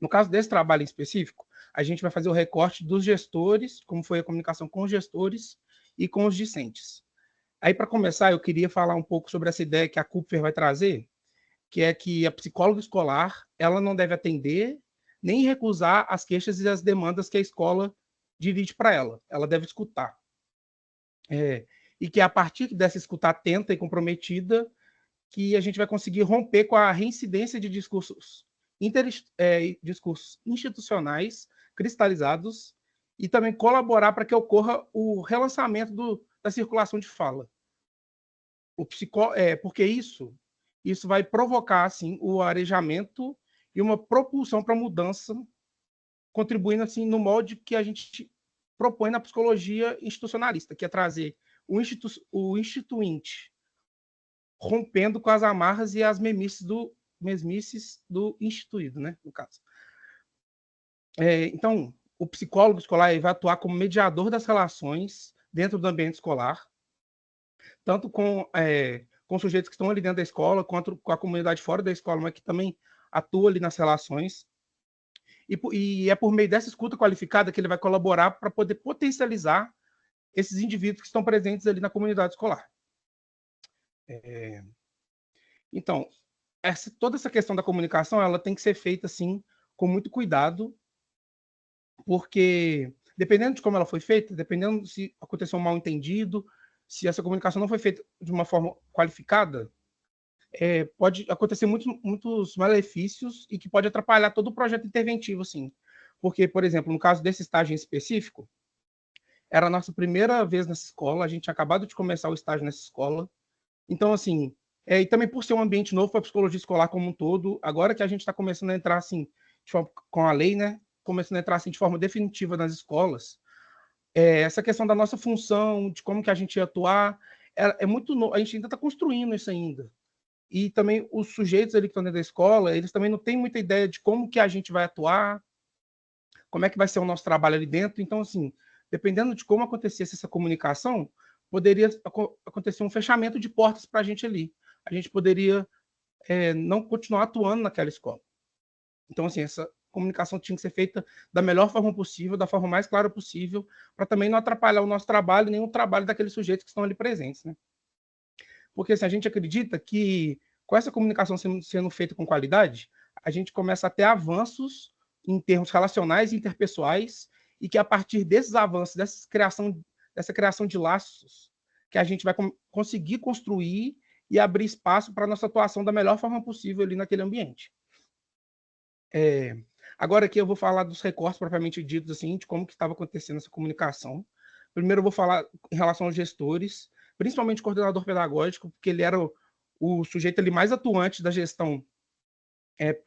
No caso desse trabalho em específico, a gente vai fazer o recorte dos gestores, como foi a comunicação com os gestores e com os discentes. Aí, para começar, eu queria falar um pouco sobre essa ideia que a Kupfer vai trazer, que é que a psicóloga escolar ela não deve atender nem recusar as queixas e as demandas que a escola dirige para ela. Ela deve escutar. E que a partir dessa escuta atenta e comprometida, que a gente vai conseguir romper com a reincidência de discursos, discursos institucionais cristalizados e também colaborar para que ocorra o relançamento da circulação de fala. Porque isso vai provocar assim, o arejamento e uma propulsão para a mudança, contribuindo assim, no molde que a gente propõe na psicologia institucionalista, que é trazer o instituinte, rompendo com as amarras e as mesmices do instituído, né, no caso. Então, o psicólogo escolar vai atuar como mediador das relações dentro do ambiente escolar, tanto com sujeitos que estão ali dentro da escola, quanto com a comunidade fora da escola, mas que também atua ali nas relações. E é por meio dessa escuta qualificada que ele vai colaborar para poder potencializar esses indivíduos que estão presentes ali na comunidade escolar. Então, toda essa questão da comunicação ela tem que ser feita assim, com muito cuidado, porque dependendo de como ela foi feita, dependendo se aconteceu um mal-entendido, se essa comunicação não foi feita de uma forma qualificada, pode acontecer muitos malefícios e que pode atrapalhar todo o projeto interventivo, assim. Porque, por exemplo, no caso desse estágio em específico, era a nossa primeira vez nessa escola, a gente tinha acabado de começar o estágio nessa escola. Então, assim, e também por ser um ambiente novo para a psicologia escolar como um todo, agora que a gente está começando a entrar, assim, com a lei, né, começando a entrar, assim, de forma definitiva nas escolas, essa questão da nossa função, de como que a gente ia atuar, é muito novo, a gente ainda está construindo isso ainda. E também os sujeitos ali que estão dentro da escola, eles também não têm muita ideia de como que a gente vai atuar, como é que vai ser o nosso trabalho ali dentro. Então, assim, dependendo de como acontecesse essa comunicação, poderia acontecer um fechamento de portas para a gente ali. A gente poderia não continuar atuando naquela escola. Então, assim, essa comunicação tinha que ser feita da melhor forma possível, da forma mais clara possível, para também não atrapalhar o nosso trabalho, nem o trabalho daqueles sujeitos que estão ali presentes, né? Porque assim, a gente acredita que com essa comunicação sendo feita com qualidade, a gente começa a ter avanços em termos relacionais e interpessoais, e que a partir desses avanços, dessa criação de laços, que a gente vai conseguir construir e abrir espaço para a nossa atuação da melhor forma possível ali naquele ambiente. Agora aqui eu vou falar dos recortes propriamente ditos, assim, de como que estava acontecendo essa comunicação. Primeiro eu vou falar em relação aos gestores, principalmente o coordenador pedagógico, porque ele era o sujeito ali mais atuante da gestão,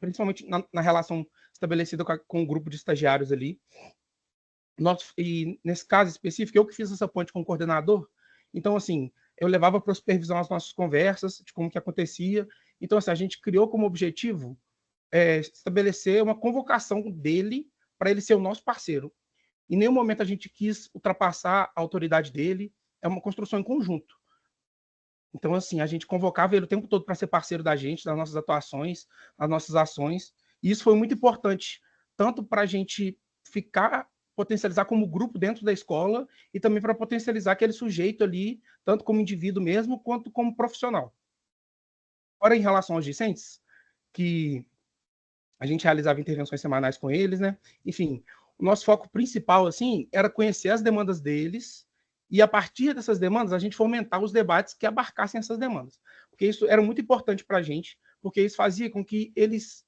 principalmente na relação estabelecida com o grupo de estagiários ali. E nesse caso específico, eu que fiz essa ponte com o coordenador, então, assim, eu levava para a supervisão as nossas conversas, de como que acontecia. Então, assim, a gente criou como objetivo estabelecer uma convocação dele para ele ser o nosso parceiro. Em nenhum momento a gente quis ultrapassar a autoridade dele, é uma construção em conjunto. Então, assim, a gente convocava ele o tempo todo para ser parceiro da gente, das nossas atuações, das nossas ações, e isso foi muito importante, tanto para a gente potencializar como grupo dentro da escola, e também para potencializar aquele sujeito ali, tanto como indivíduo mesmo, quanto como profissional. Agora, em relação aos discentes, que a gente realizava intervenções semanais com eles, né? Enfim, o nosso foco principal, assim, era conhecer as demandas deles e, a partir dessas demandas, a gente fomentar os debates que abarcassem essas demandas. Porque isso era muito importante para a gente, porque isso fazia com que eles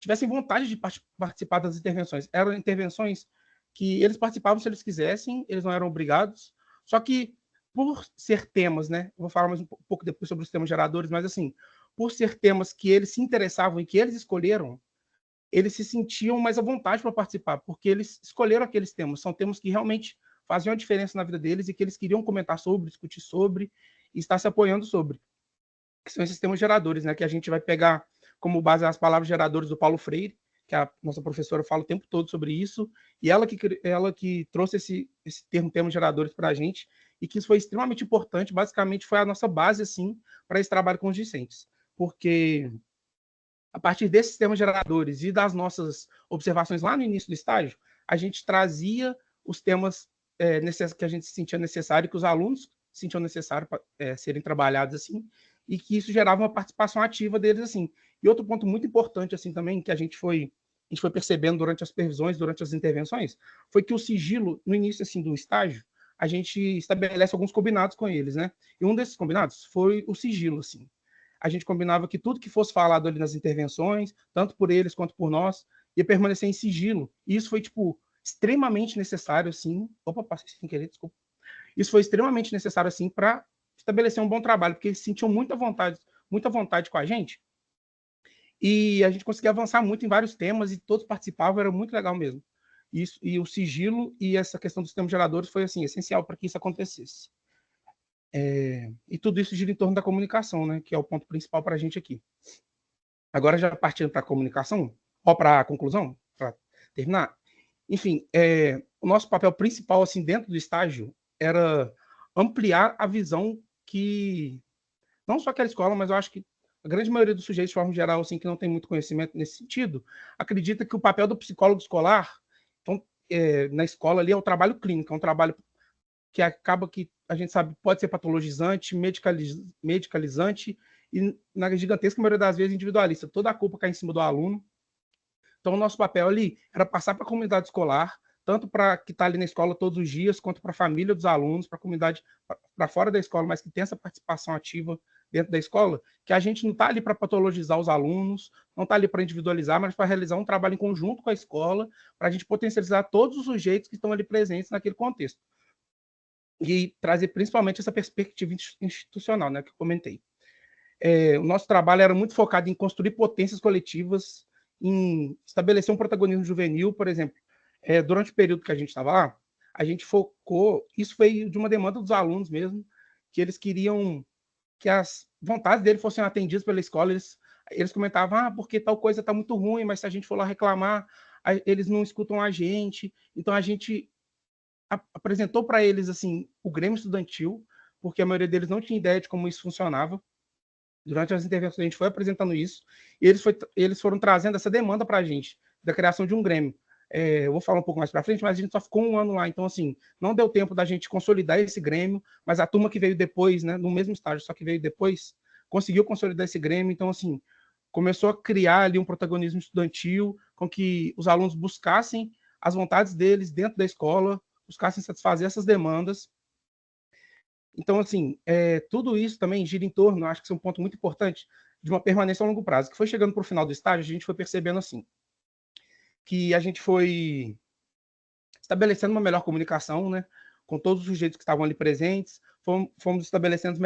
tivessem vontade de participar das intervenções. Eram intervenções que eles participavam se eles quisessem, eles não eram obrigados, só que por ser temas, né? Eu vou falar mais um pouco depois sobre os temas geradores, mas assim, por ser temas que eles se interessavam e que eles escolheram, eles se sentiam mais à vontade para participar, porque eles escolheram aqueles temas. São temas que realmente faziam a diferença na vida deles e que eles queriam comentar sobre, discutir sobre e estar se apoiando sobre. Que são esses temas geradores, né? Que a gente vai pegar como base as palavras geradores do Paulo Freire, que a nossa professora fala o tempo todo sobre isso, e ela que trouxe esse termo geradores para a gente, e que isso foi extremamente importante, basicamente foi a nossa base, assim, para esse trabalho com os discentes. Porque a partir desses temas geradores e das nossas observações lá no início do estágio, a gente trazia os temas que a gente sentia necessário, que os alunos sentiam necessário serem trabalhados assim, e que isso gerava uma participação ativa deles assim. E outro ponto muito importante assim também, que a gente foi percebendo durante as supervisões, durante as intervenções, foi que o sigilo, no início assim, do estágio, a gente estabelece alguns combinados com eles, né? E um desses combinados foi o sigilo, assim. A gente combinava que tudo que fosse falado ali nas intervenções, tanto por eles quanto por nós, ia permanecer em sigilo. E isso foi, tipo, extremamente necessário, assim. Opa, passei sem querer, desculpa. Isso foi extremamente necessário, assim, para estabelecer um bom trabalho, porque eles sentiam muita vontade com a gente. E a gente conseguia avançar muito em vários temas e todos participavam, era muito legal mesmo. Isso, e o sigilo e essa questão dos sistemas geradores foi assim essencial para que isso acontecesse. E tudo isso gira em torno da comunicação, né, que é o ponto principal para a gente aqui. Agora, já partindo para a comunicação, ou para a conclusão, para terminar, enfim, o nosso papel principal assim, dentro do estágio era ampliar a visão que, não só aquela escola, mas eu acho que a grande maioria dos sujeitos, de forma geral, assim, que não tem muito conhecimento nesse sentido, acredita que o papel do psicólogo escolar, então, na escola ali, é o trabalho clínico, é um trabalho que acaba que a gente sabe pode ser patologizante, medicalizante e, na gigantesca maioria das vezes, individualista. Toda a culpa cai em cima do aluno. Então, o nosso papel ali era passar para a comunidade escolar, tanto para que está ali na escola todos os dias, quanto para a família dos alunos, para a comunidade para fora da escola, mas que tem essa participação ativa dentro da escola, que a gente não está ali para patologizar os alunos, não está ali para individualizar, mas para realizar um trabalho em conjunto com a escola, para a gente potencializar todos os sujeitos que estão ali presentes naquele contexto. E trazer principalmente essa perspectiva institucional, né, que eu comentei. O nosso trabalho era muito focado em construir potências coletivas, em estabelecer um protagonismo juvenil, por exemplo. Durante o período que a gente estava lá, a gente focou, isso foi de uma demanda dos alunos mesmo, que eles queriam que as vontades deles fossem atendidas pela escola. Eles comentavam, porque tal coisa está muito ruim, mas se a gente for lá reclamar, eles não escutam a gente. Então, a gente apresentou para eles assim o Grêmio Estudantil, porque a maioria deles não tinha ideia de como isso funcionava. Durante as intervenções a gente foi apresentando isso, e eles foram trazendo essa demanda para a gente, da criação de um Grêmio. Eu vou falar um pouco mais para frente, mas a gente só ficou um ano lá, então assim, não deu tempo da gente consolidar esse Grêmio, mas a turma que veio depois, né, no mesmo estágio, só que veio depois, conseguiu consolidar esse Grêmio, então assim, começou a criar ali um protagonismo estudantil, com que os alunos buscassem as vontades deles dentro da escola, buscassem satisfazer essas demandas. Então, assim, tudo isso também gira em torno, acho que isso é um ponto muito importante, de uma permanência a longo prazo, que foi chegando para o final do estágio, a gente foi percebendo assim, que a gente foi estabelecendo uma melhor comunicação, né, com todos os sujeitos que estavam ali presentes, fomos estabelecendo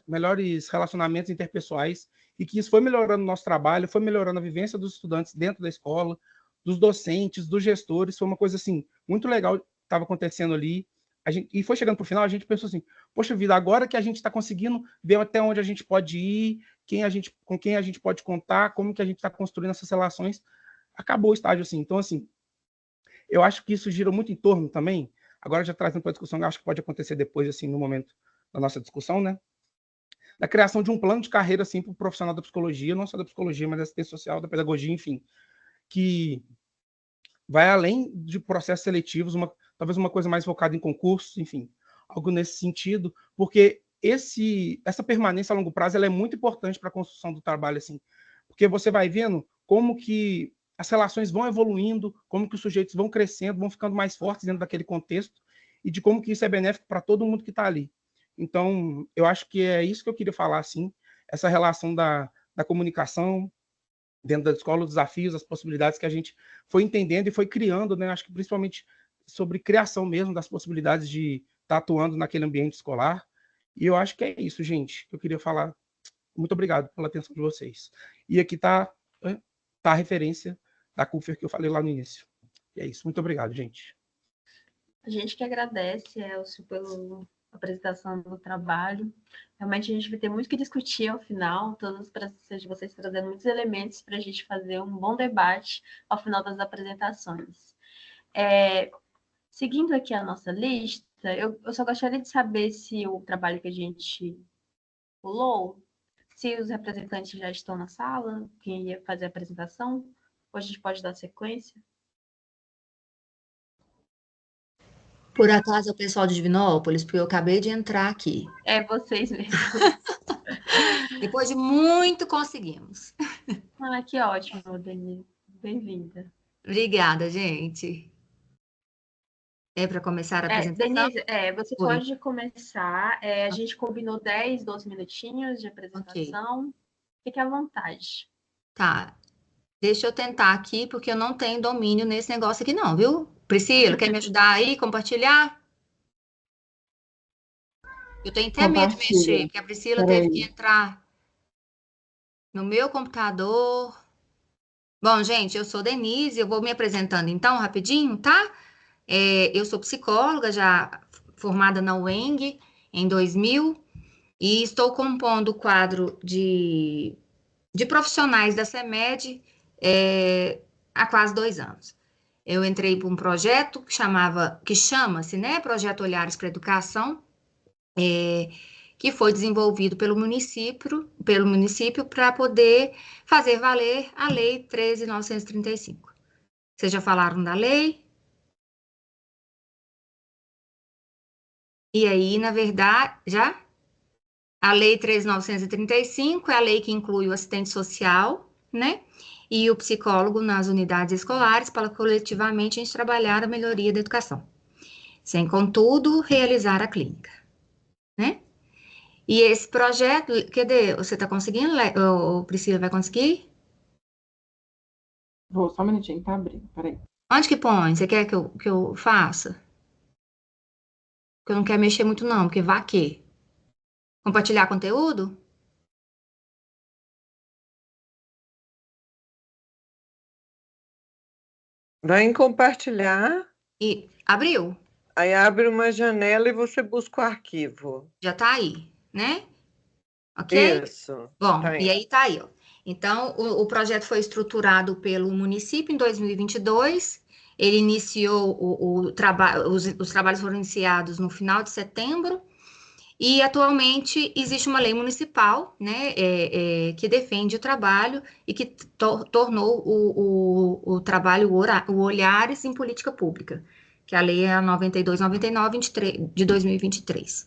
melhores relacionamentos interpessoais, e que isso foi melhorando o nosso trabalho, foi melhorando a vivência dos estudantes dentro da escola, dos docentes, dos gestores, foi uma coisa, assim, muito legal que estava acontecendo ali. E foi chegando para o final, a gente pensou assim, poxa vida, agora que a gente está conseguindo ver até onde a gente pode ir, com quem a gente pode contar, como que a gente está construindo essas relações, acabou o estágio assim. Então, assim, eu acho que isso gira muito em torno também, agora já trazendo para a discussão, eu acho que pode acontecer depois, assim, no momento da nossa discussão, né? Da criação de um plano de carreira, assim, para o profissional da psicologia, não só da psicologia, mas da assistência social, da pedagogia, enfim, que vai além de processos seletivos, talvez uma coisa mais focada em concursos, enfim, algo nesse sentido, porque essa permanência a longo prazo ela é muito importante para a construção do trabalho, assim, porque você vai vendo como que as relações vão evoluindo, como que os sujeitos vão crescendo, vão ficando mais fortes dentro daquele contexto, e de como que isso é benéfico para todo mundo que está ali. Então, eu acho que é isso que eu queria falar, assim, essa relação da comunicação dentro da escola, os desafios, as possibilidades que a gente foi entendendo e foi criando, né? Acho que principalmente sobre criação mesmo das possibilidades de estar atuando naquele ambiente escolar. E eu acho que é isso, gente, que eu queria falar. Muito obrigado pela atenção de vocês. E aqui está a referência da CUFER que eu falei lá no início. E é isso. Muito obrigado, gente. A gente que agradece, Elcio, pela apresentação do trabalho. Realmente a gente vai ter muito que discutir ao final, todas as presenças de vocês trazendo muitos elementos para a gente fazer um bom debate ao final das apresentações. Seguindo aqui a nossa lista, eu só gostaria de saber se o trabalho que a gente pulou, Se os representantes já estão na sala, quem ia fazer a apresentação, ou a gente pode dar sequência? Por acaso é o pessoal de Divinópolis, porque eu acabei de entrar aqui. É vocês mesmos. Depois de muito, conseguimos. Ah, que ótimo, Denise. Bem-vinda. Obrigada, gente. É para começar a apresentação? Denise, você Oi. pode começar. A gente combinou 10, 12 minutinhos de apresentação. Fique à vontade. Tá. Deixa eu tentar aqui, porque eu não tenho domínio nesse negócio aqui não, viu? Priscila, quer me ajudar aí, compartilhar? Eu tenho até medo de mexer, porque a Priscila teve que entrar no meu computador. Bom, gente, eu sou Denise, eu vou me apresentando então, rapidinho, tá? Eu sou psicóloga, já formada na UENG em 2000, e estou compondo o quadro de profissionais da CEMED há quase 2 anos. Eu entrei para um projeto que chama-se, né, Projeto Olhares para a Educação, que foi desenvolvido pelo município para poder fazer valer a Lei 13.935. Vocês já falaram da lei? E aí, na verdade, já? A Lei 13.935 é a lei que inclui o assistente social, né? E o psicólogo nas unidades escolares para coletivamente a gente trabalhar a melhoria da educação. Sem, contudo, realizar a clínica, né? E esse projeto, cadê? Você está conseguindo? O Priscila vai conseguir? Vou, só um minutinho, tá abrindo, peraí. Onde que põe? Você quer que eu faça? Porque eu não quero mexer muito não, porque vai quê? Compartilhar conteúdo? Vai em compartilhar, E abriu? aí abre uma janela e você busca o arquivo. Já tá aí, né? Ok? Isso. Bom, Tá e aí. aí tá aí, ó. Então, o projeto foi estruturado pelo município em 2022. Ele iniciou o trabalho, os trabalhos foram iniciados no final de setembro. E atualmente existe uma lei municipal, né, que defende o trabalho e que tornou o trabalho o Olhares em política pública, que a lei é a 92/99 de 2023.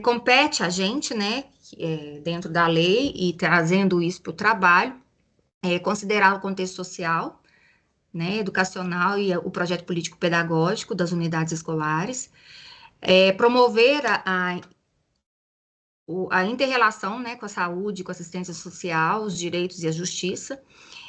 Compete a gente, né, dentro da lei e trazendo isso para o trabalho, considerar o contexto social, né, educacional e o projeto político-pedagógico das unidades escolares, promover a inter-relação, né, com a saúde, com a assistência social, os direitos e a justiça,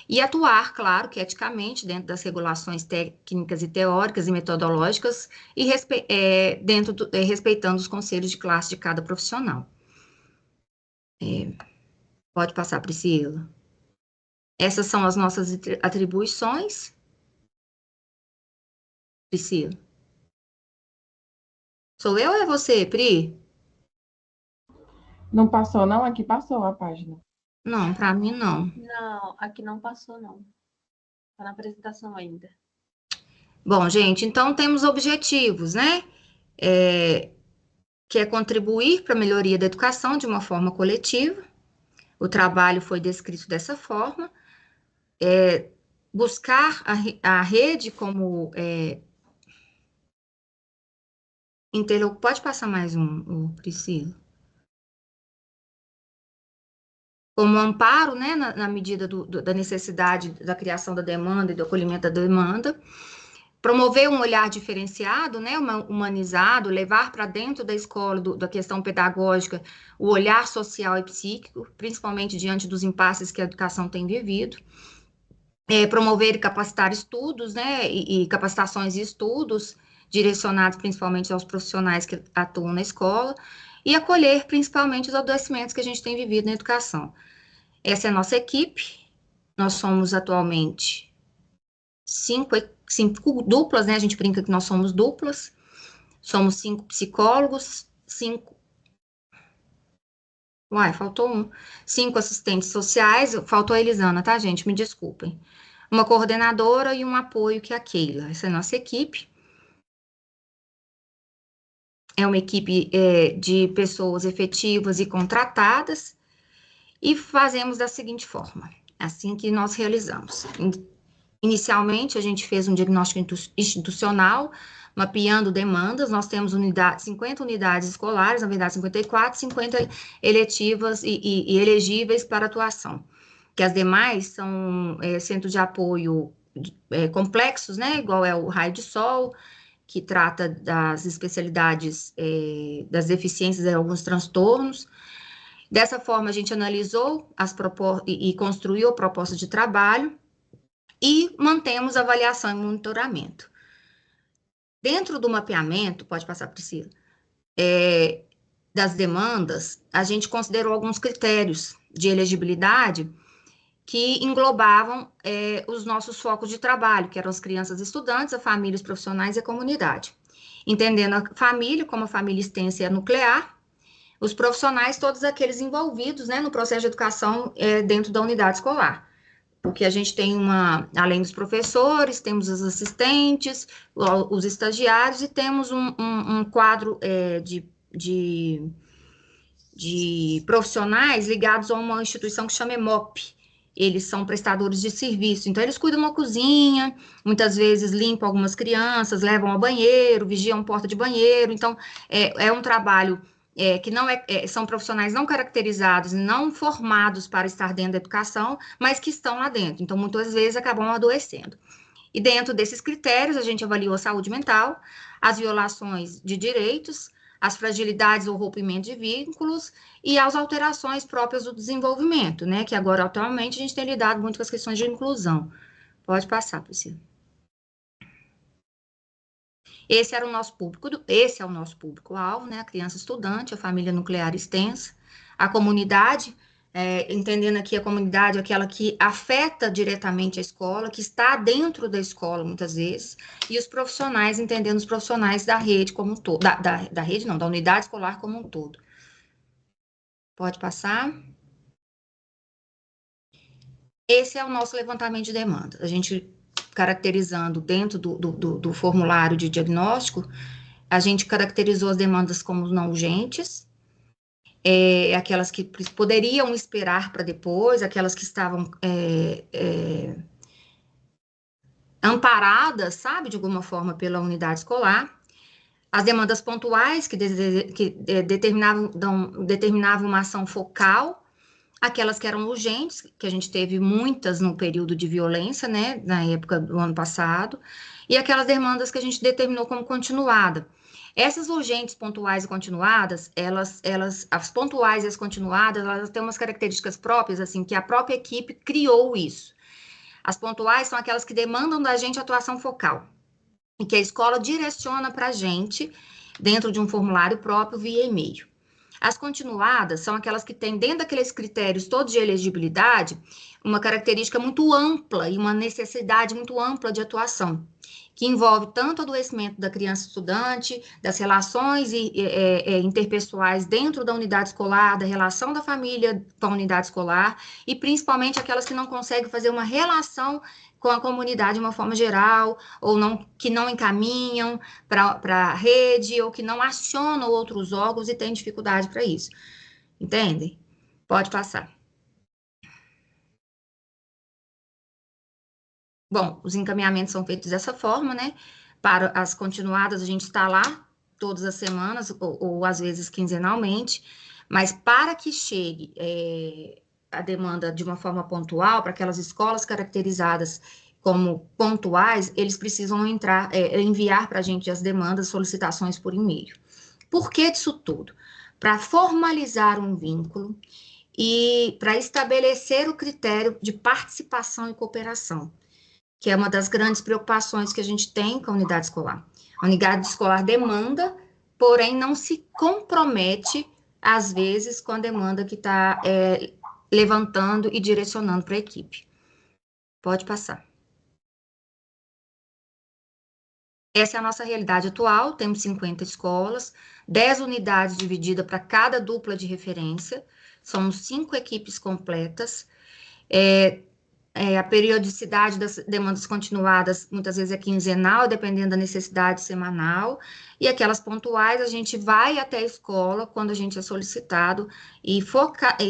e atuar, claro, que eticamente, dentro das regulações técnicas e teóricas e metodológicas, e respeitando os conselhos de classe de cada profissional. Pode passar, Priscila. Essas são as nossas atribuições. Priscila. Sou eu ou é você, Pri? Não passou, não? Aqui passou a página. Não, para mim não. Não, aqui não passou, não. Está na apresentação ainda. Bom, gente, então temos objetivos, né? Que é contribuir para a melhoria da educação de uma forma coletiva. O trabalho foi descrito dessa forma. Buscar a rede como interlocutor. Pode passar mais Priscila? Como amparo, né, na medida da necessidade da criação da demanda e do acolhimento da demanda. Promover um olhar diferenciado, né, humanizado, levar para dentro da escola, da questão pedagógica, o olhar social e psíquico, principalmente diante dos impasses que a educação tem vivido. Promover e capacitar estudos, né, e capacitações e estudos direcionados principalmente aos profissionais que atuam na escola, e acolher principalmente os adoecimentos que a gente tem vivido na educação. Essa é a nossa equipe. Nós somos atualmente 5 duplas, né? A gente brinca que nós somos duplas. Somos 5 psicólogos, 5... Uai, faltou um. 5 assistentes sociais, faltou a Elisana, tá, gente? Me desculpem. Uma coordenadora e um apoio, que é a Keila. Essa é a nossa equipe. é uma equipe de pessoas efetivas e contratadas, e fazemos da seguinte forma, assim que nós realizamos. Inicialmente, a gente fez um diagnóstico institucional, mapeando demandas, nós temos 50 unidades escolares, na verdade 54, 50 eletivas e elegíveis para atuação, que as demais são centros de apoio complexos, né, igual é o Raio de Sol, que trata das especialidades, das deficiências e alguns transtornos. Dessa forma, a gente analisou e construiu a proposta de trabalho e mantemos avaliação e monitoramento. Dentro do mapeamento, pode passar, Priscila, das demandas, a gente considerou alguns critérios de elegibilidade que englobavam os nossos focos de trabalho, que eram as crianças estudantes, a família, os profissionais e a comunidade. Entendendo a família como a família extensa e a nuclear, os profissionais, todos aqueles envolvidos, né, no processo de educação dentro da unidade escolar. Porque a gente tem além dos professores, temos os assistentes, os estagiários, e temos um quadro de profissionais ligados a uma instituição que chama EMOP. Eles são prestadores de serviço, então eles cuidam da cozinha, muitas vezes limpam algumas crianças, levam ao banheiro, vigiam porta de banheiro, então é um trabalho que não são profissionais não caracterizados, não formados para estar dentro da educação, mas que estão lá dentro, então muitas vezes acabam adoecendo. E dentro desses critérios, a gente avaliou a saúde mental, as violações de direitos, as fragilidades ou rompimento de vínculos e as alterações próprias do desenvolvimento, né, que agora, atualmente, a gente tem lidado muito com as questões de inclusão. Pode passar, Priscila. Esse é o nosso público-alvo, né, a criança estudante, a família nuclear extensa, a comunidade, entendendo aqui a comunidade, aquela que afeta diretamente a escola, que está dentro da escola, muitas vezes, e os profissionais, entendendo os profissionais da rede como um todo, da rede não, da unidade escolar como um todo. Pode passar. Esse é o nosso levantamento de demanda. A gente, caracterizando dentro do formulário de diagnóstico, a gente caracterizou as demandas como não urgentes, aquelas que poderiam esperar para depois, aquelas que estavam amparadas, sabe, de alguma forma, pela unidade escolar, as demandas pontuais, que determinavam uma ação focal, aquelas que eram urgentes, que a gente teve muitas no período de violência, né, na época do ano passado, e aquelas demandas que a gente determinou como continuada. Essas urgentes, pontuais e continuadas, as pontuais e as continuadas, elas têm umas características próprias, assim, que a própria equipe criou isso. As pontuais são aquelas que demandam da gente atuação focal, e que a escola direciona para a gente, dentro de um formulário próprio, via e-mail. As continuadas são aquelas que têm, dentro daqueles critérios todos de elegibilidade, uma característica muito ampla e uma necessidade muito ampla de atuação, que envolve tanto o adoecimento da criança estudante, das relações interpessoais dentro da unidade escolar, da relação da família com a unidade escolar, e principalmente aquelas que não conseguem fazer uma relação com a comunidade de uma forma geral, ou que não encaminham para a rede, ou que não acionam outros órgãos e têm dificuldade para isso. Entendem? Pode passar. Bom, os encaminhamentos são feitos dessa forma, né? Para as continuadas, a gente está lá todas as semanas, ou às vezes quinzenalmente, mas para que chegue a demanda de uma forma pontual, para aquelas escolas caracterizadas como pontuais, eles precisam enviar para a gente as demandas, solicitações por e-mail. Por que disso tudo? Para formalizar um vínculo e para estabelecer o critério de participação e cooperação, que é uma das grandes preocupações que a gente tem com a unidade escolar. A unidade escolar demanda, porém não se compromete, às vezes, com a demanda que está levantando e direcionando para a equipe. Pode passar. Essa é a nossa realidade atual, temos 50 escolas, 10 unidades divididas para cada dupla de referência, somos 5 equipes completas, a periodicidade das demandas continuadas, muitas vezes é quinzenal, dependendo da necessidade semanal, e aquelas pontuais, a gente vai até a escola quando a gente é solicitado, e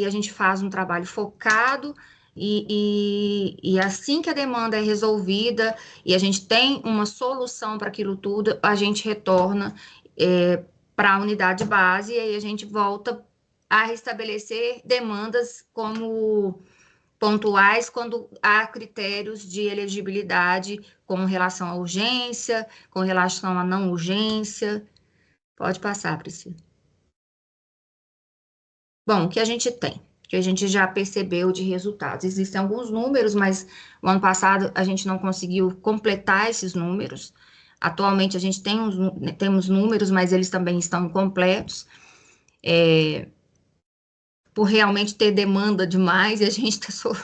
a gente faz um trabalho focado, e assim que a demanda é resolvida, e a gente tem uma solução para aquilo tudo, a gente retorna para a unidade base, e aí a gente volta a restabelecer demandas como pontuais quando há critérios de elegibilidade com relação à urgência, com relação à não urgência. Pode passar, Priscila. Bom, o que a gente tem? Que a gente já percebeu de resultados. Existem alguns números, mas o ano passado a gente não conseguiu completar esses números. Atualmente a gente temos números, mas eles também estão incompletos. Por realmente ter demanda demais, e a gente está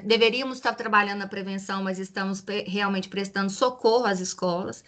deveríamos estar trabalhando na prevenção, mas estamos realmente prestando socorro às escolas.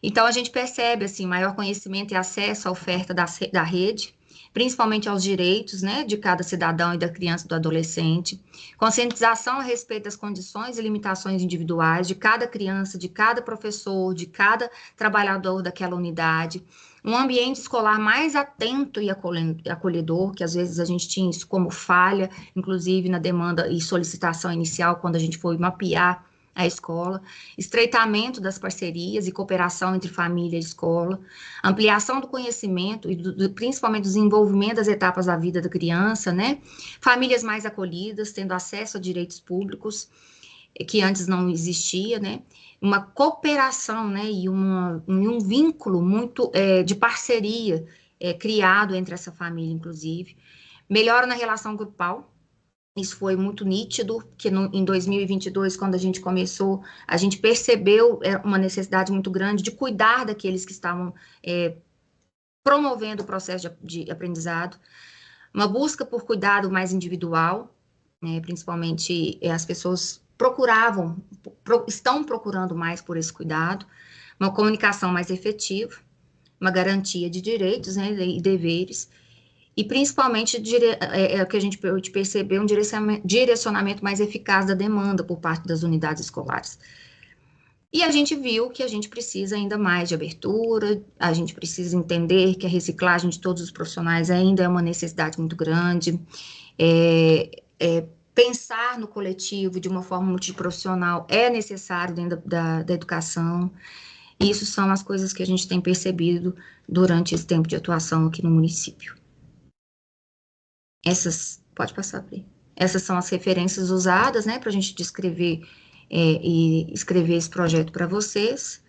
Então, a gente percebe, assim, maior conhecimento e acesso à oferta da rede, principalmente aos direitos, né, de cada cidadão e da criança e do adolescente, conscientização a respeito das condições e limitações individuais de cada criança, de cada professor, de cada trabalhador daquela unidade, um ambiente escolar mais atento e acolhedor, que às vezes a gente tinha isso como falha, inclusive na demanda e solicitação inicial, quando a gente foi mapear a escola, estreitamento das parcerias e cooperação entre família e escola, ampliação do conhecimento e principalmente do desenvolvimento das etapas da vida da criança, né? Famílias mais acolhidas, tendo acesso a direitos públicos, que antes não existia, né? Uma cooperação, né? E um vínculo muito de parceria criado entre essa família, inclusive. Melhora na relação grupal. Isso foi muito nítido, que em 2022, quando a gente começou, a gente percebeu uma necessidade muito grande de cuidar daqueles que estavam promovendo o processo de aprendizado, uma busca por cuidado mais individual, né, principalmente as pessoas estão procurando mais por esse cuidado, uma comunicação mais efetiva, uma garantia de direitos, né, e deveres, e principalmente o que a gente percebeu, um direcionamento mais eficaz da demanda por parte das unidades escolares. E a gente viu que a gente precisa ainda mais de abertura, a gente precisa entender que a reciclagem de todos os profissionais ainda é uma necessidade muito grande, pensar no coletivo de uma forma multiprofissional é necessário dentro da educação. E isso são as coisas que a gente tem percebido durante esse tempo de atuação aqui no município. Pode passar, Pri. Essas são as referências usadas, né, para a gente descrever e escrever esse projeto para vocês,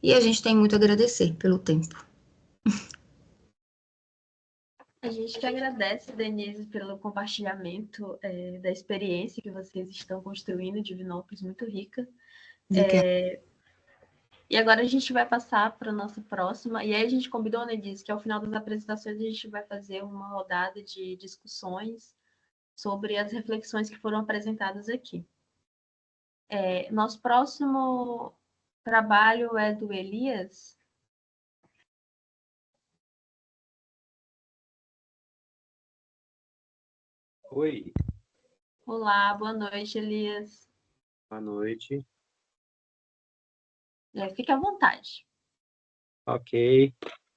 e a gente tem muito a agradecer pelo tempo. A gente que agradece, Denise, pelo compartilhamento da experiência que vocês estão construindo em Divinópolis, muito rica. E agora a gente vai passar para a nossa próxima, e aí a gente combinou, né, Denise, que ao final das apresentações a gente vai fazer uma rodada de discussões sobre as reflexões que foram apresentadas aqui. Nosso próximo trabalho é do Elias. Oi. Olá, boa noite, Elias. Boa noite. Fique à vontade. Ok.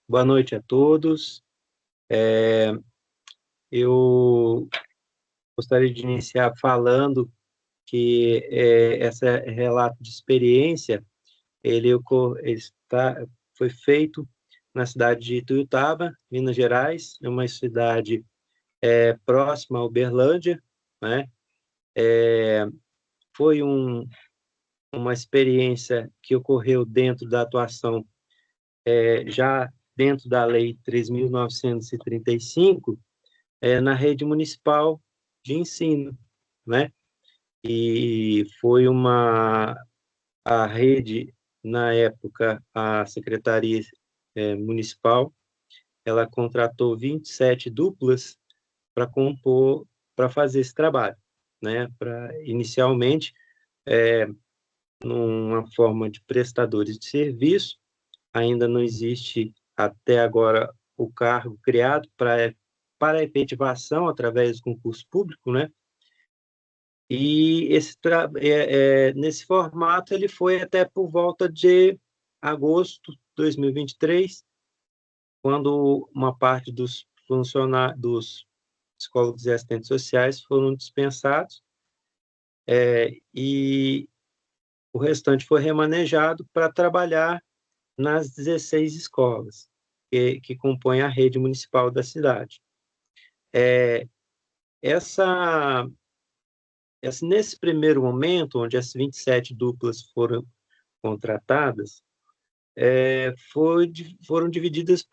Boa noite a todos. Eu gostaria de iniciar falando que esse relato de experiência, foi feito na cidade de Ituiutaba, Minas Gerais, é uma cidade próxima a Uberlândia, né? Foi uma experiência que ocorreu dentro da atuação, já dentro da Lei 3.935, na rede municipal de ensino, né? E foi a rede, na época, a Secretaria Municipal, ela contratou 27 duplas para fazer esse trabalho, né? Inicialmente, numa forma de prestadores de serviço, ainda não existe até agora o cargo criado para efetivação através do concurso público, né? E nesse formato ele foi até por volta de agosto de 2023, quando uma parte dos funcionários, dos psicólogos e assistentes sociais foram dispensados, e o restante foi remanejado para trabalhar nas 16 escolas que compõem a rede municipal da cidade. Nesse primeiro momento, onde as 27 duplas foram contratadas, foram divididas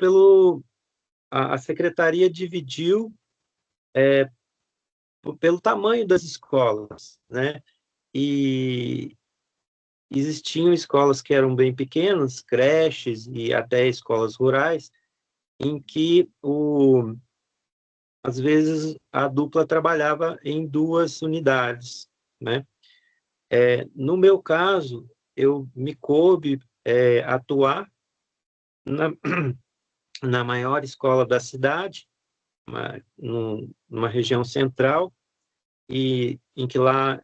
a secretaria dividiu pelo tamanho das escolas, né? E existiam escolas que eram bem pequenas, creches e até escolas rurais, em que às vezes a dupla trabalhava em 2 unidades, né? No meu caso, me coube atuar na maior escola da cidade, numa região central, e em que lá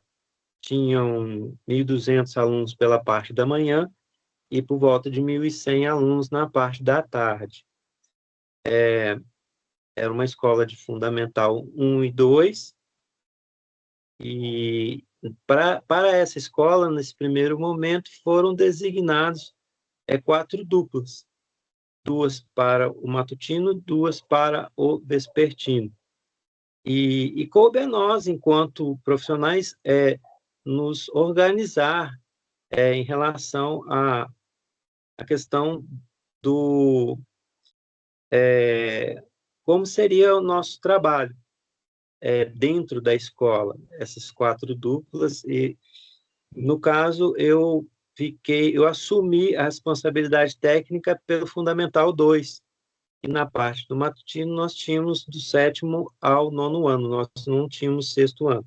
tinham 1.200 alunos pela parte da manhã e por volta de 1.100 alunos na parte da tarde. Era uma escola de Fundamental 1 e 2, e para essa escola, nesse primeiro momento, foram designados 4 duplas, 2 para o matutino, 2 para o vespertino. E coube a nós, enquanto profissionais, nos organizar em relação à questão do como seria o nosso trabalho dentro da escola, essas 4 duplas. E, no caso, eu assumi a responsabilidade técnica pelo Fundamental 2, e na parte do matutino nós tínhamos do 7º ao 9º ano, nós não tínhamos 6º ano.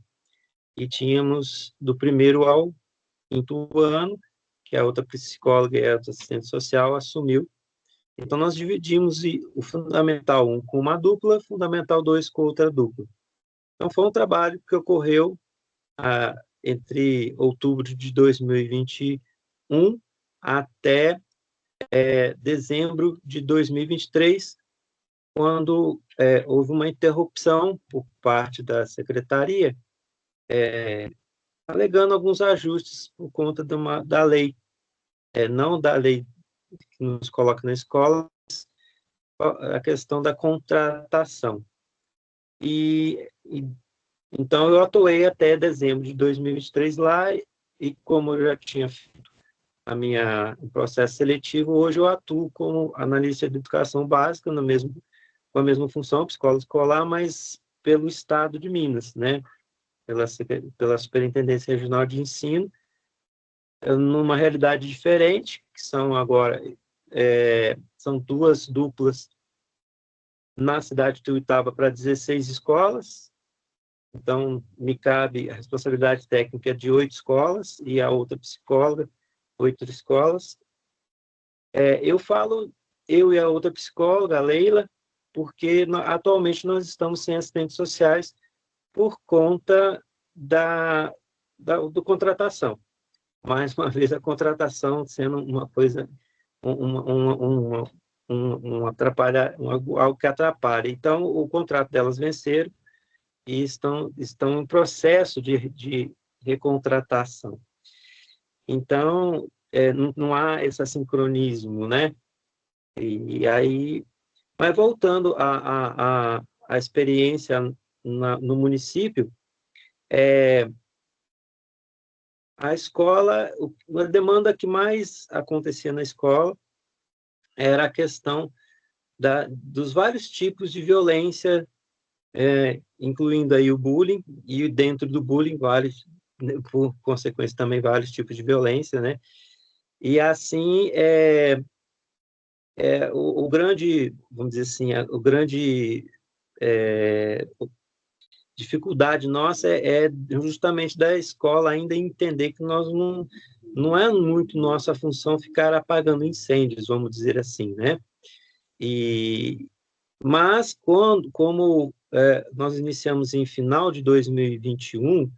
E tínhamos do 1º ao 5º ano, que a outra psicóloga e a outra assistente social assumiu. Então, nós dividimos o Fundamental 1 com uma dupla, Fundamental 2 com outra dupla. Então, foi um trabalho que ocorreu entre outubro de 2021 até dezembro de 2023, quando houve uma interrupção por parte da secretaria, alegando alguns ajustes por conta da lei, não da lei que nos coloca na escola, a questão da contratação. Então, eu atuei até dezembro de 2023 lá, e como eu já tinha feito o processo seletivo, hoje eu atuo como analista de educação básica, com a mesma função, psicólogo escolar, mas pelo estado de Minas, né? Pela Superintendência Regional de Ensino, numa realidade diferente, que são agora são 2 duplas na cidade de Tuiutaba para 16 escolas. Então, me cabe a responsabilidade técnica de 8 escolas e a outra psicóloga, 8 escolas. Eu e a outra psicóloga, a Leila, porque atualmente nós estamos sem assistentes sociais por conta da contratação. Mais uma vez, a contratação sendo uma coisa, algo que atrapalha. Então, o contrato delas venceram e estão em processo de recontratação. Então, não há esse sincronismo, né? E aí, mas voltando à experiência no município, a escola, a demanda que mais acontecia na escola era a questão dos vários tipos de violência, incluindo aí o bullying, e dentro do bullying, por consequência também, vários tipos de violência, né? E assim, o grande, vamos dizer assim, o grande dificuldade nossa é justamente da escola ainda entender que nós não é muito nossa função ficar apagando incêndios, vamos dizer assim, né? Mas, como nós iniciamos em final de 2021,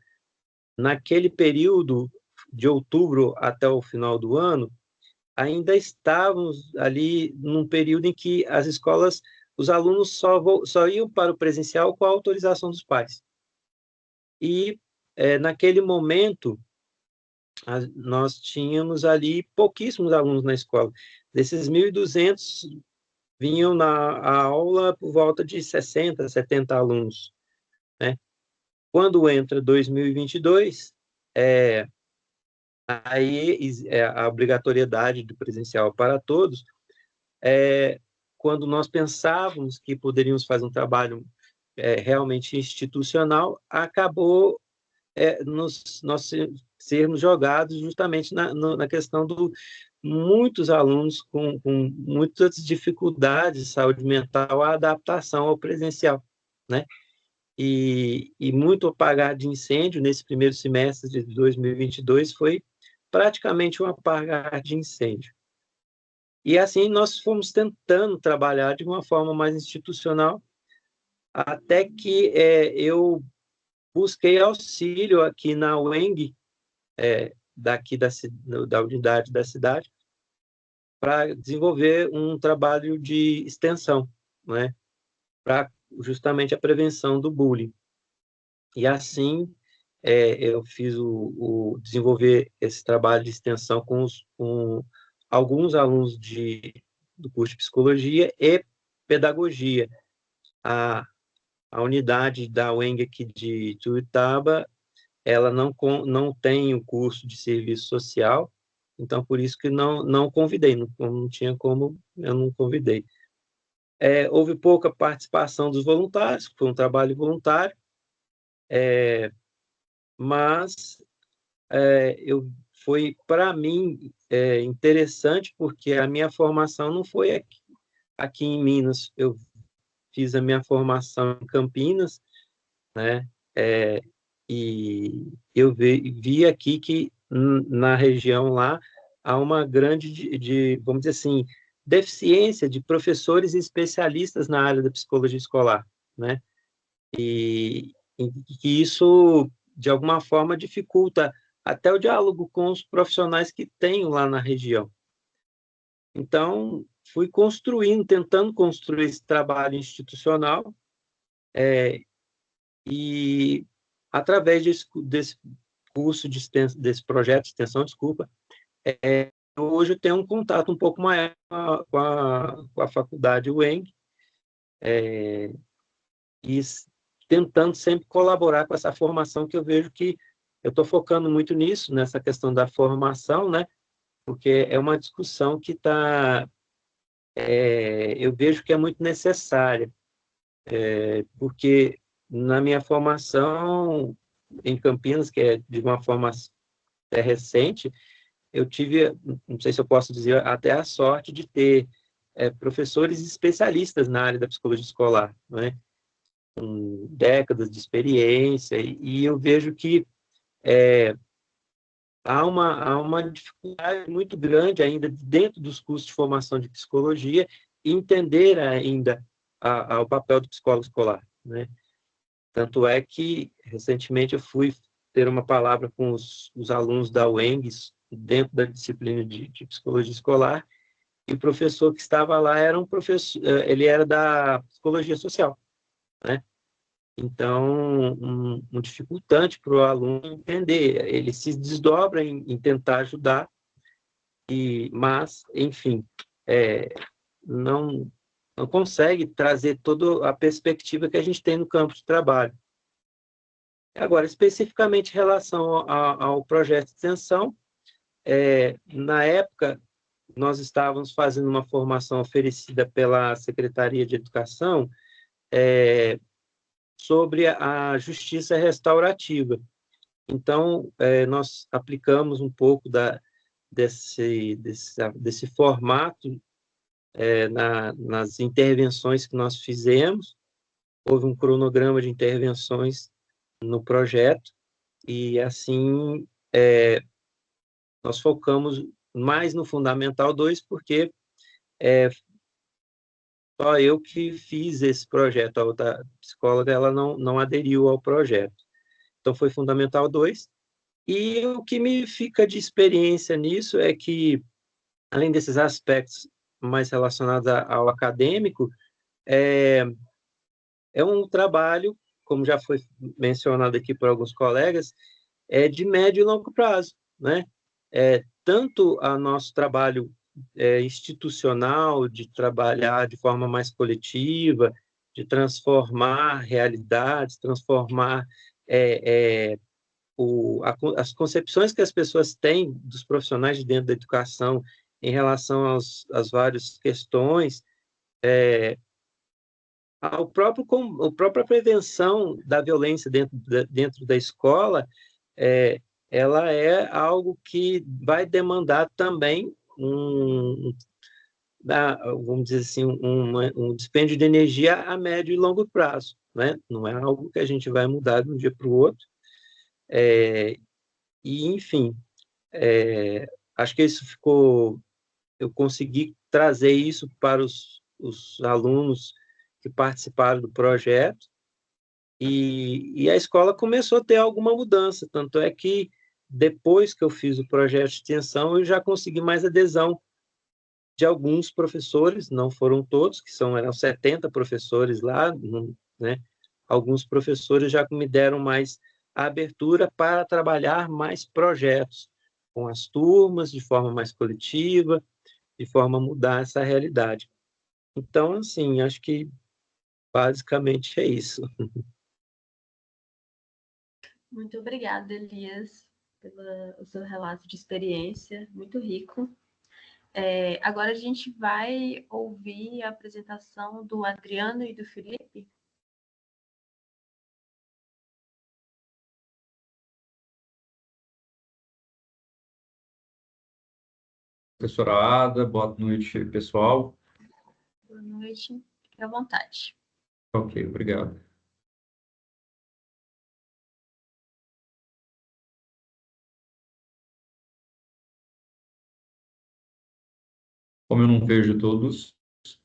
naquele período de outubro até o final do ano, ainda estávamos ali num período em que as escolas, os alunos só iam para o presencial com a autorização dos pais. E, naquele momento, nós tínhamos ali pouquíssimos alunos na escola. Desses 1.200, vinham na aula por volta de 60, 70 alunos, né? Quando entra 2022, aí a obrigatoriedade do presencial para todos, quando nós pensávamos que poderíamos fazer um trabalho realmente institucional, acabou nós sermos jogados justamente na questão do muitos alunos com muitas dificuldades de saúde mental, a adaptação ao presencial, né? E muito apagar de incêndio nesse primeiro semestre de 2022 foi praticamente um apagar de incêndio. E assim nós fomos tentando trabalhar de uma forma mais institucional, até que eu busquei auxílio aqui na UENG, daqui da unidade da cidade, para desenvolver um trabalho de extensão, né, para justamente a prevenção do bullying. E assim eu fiz desenvolver esse trabalho de extensão com alguns alunos do curso de psicologia e pedagogia. A unidade da UENG aqui de Tuiutaba, ela não tem o curso de serviço social, então por isso que não convidei, não tinha como, eu não convidei. Houve pouca participação dos voluntários, foi um trabalho voluntário, mas foi para mim interessante, porque a minha formação não foi aqui em Minas, eu fiz a minha formação em Campinas, né? E eu vi aqui que na região lá há uma grande, vamos dizer assim, deficiência de professores e especialistas na área da psicologia escolar, né? E que isso, de alguma forma, dificulta até o diálogo com os profissionais que tenho lá na região. Então, fui tentando construir esse trabalho institucional, e através desse curso desse projeto de extensão, hoje eu tenho um contato um pouco maior com a faculdade UENG, e tentando sempre colaborar com essa formação, que eu vejo que eu estou focando muito nisso, nessa questão da formação, né? Porque é uma discussão que eu vejo que é muito necessária, porque na minha formação em Campinas, que é de uma forma recente, eu tive, não sei se eu posso dizer, até a sorte de ter professores especialistas na área da psicologia escolar, né? Com décadas de experiência, e eu vejo que há uma dificuldade muito grande ainda dentro dos cursos de formação de psicologia entender ainda o papel do psicólogo escolar, né? Tanto é que, recentemente, eu fui ter uma palavra com os alunos da UENG, dentro da disciplina de psicologia escolar, e o professor que estava lá era ele era da psicologia social, né? Então, um dificultante para o aluno entender. Ele se desdobra em tentar ajudar, mas, enfim, não consegue trazer toda a perspectiva que a gente tem no campo de trabalho. Agora, especificamente em relação ao projeto de extensão, na época, nós estávamos fazendo uma formação oferecida pela Secretaria de Educação sobre a justiça restaurativa. Então, nós aplicamos um pouco desse formato nas intervenções que nós fizemos. Houve um cronograma de intervenções no projeto, e assim nós focamos mais no Fundamental 2, porque só eu que fiz esse projeto, a outra psicóloga ela não aderiu ao projeto. Então foi Fundamental 2, E o que me fica de experiência nisso é que, além desses aspectos mais relacionados ao acadêmico, é um trabalho, como já foi mencionado aqui por alguns colegas, de médio e longo prazo, né? Tanto o nosso trabalho institucional, de trabalhar de forma mais coletiva, de transformar realidades, transformar as concepções que as pessoas têm dos profissionais de dentro da educação em relação às várias questões, a própria prevenção da violência dentro da escola, ela é algo que vai demandar também vamos dizer assim, um dispêndio de energia a médio e longo prazo, né? Não é algo que a gente vai mudar de um dia para o outro. E, enfim, acho que eu consegui trazer isso para os alunos que participaram do projeto, e a escola começou a ter alguma mudança, tanto é que depois que eu fiz o projeto de extensão, eu já consegui mais adesão de alguns professores, não foram todos, eram 70 professores lá, né? Alguns professores já me deram mais abertura para trabalhar mais projetos com as turmas, de forma mais coletiva, de forma a mudar essa realidade. Então, assim, acho que basicamente é isso. Muito obrigada, Elias, pelo seu relato de experiência, muito rico. Agora a gente vai ouvir a apresentação do Adriano e do Felipe. Professora Ada, boa noite, pessoal. Boa noite, fique à vontade. Ok, obrigado. Como eu não vejo todos,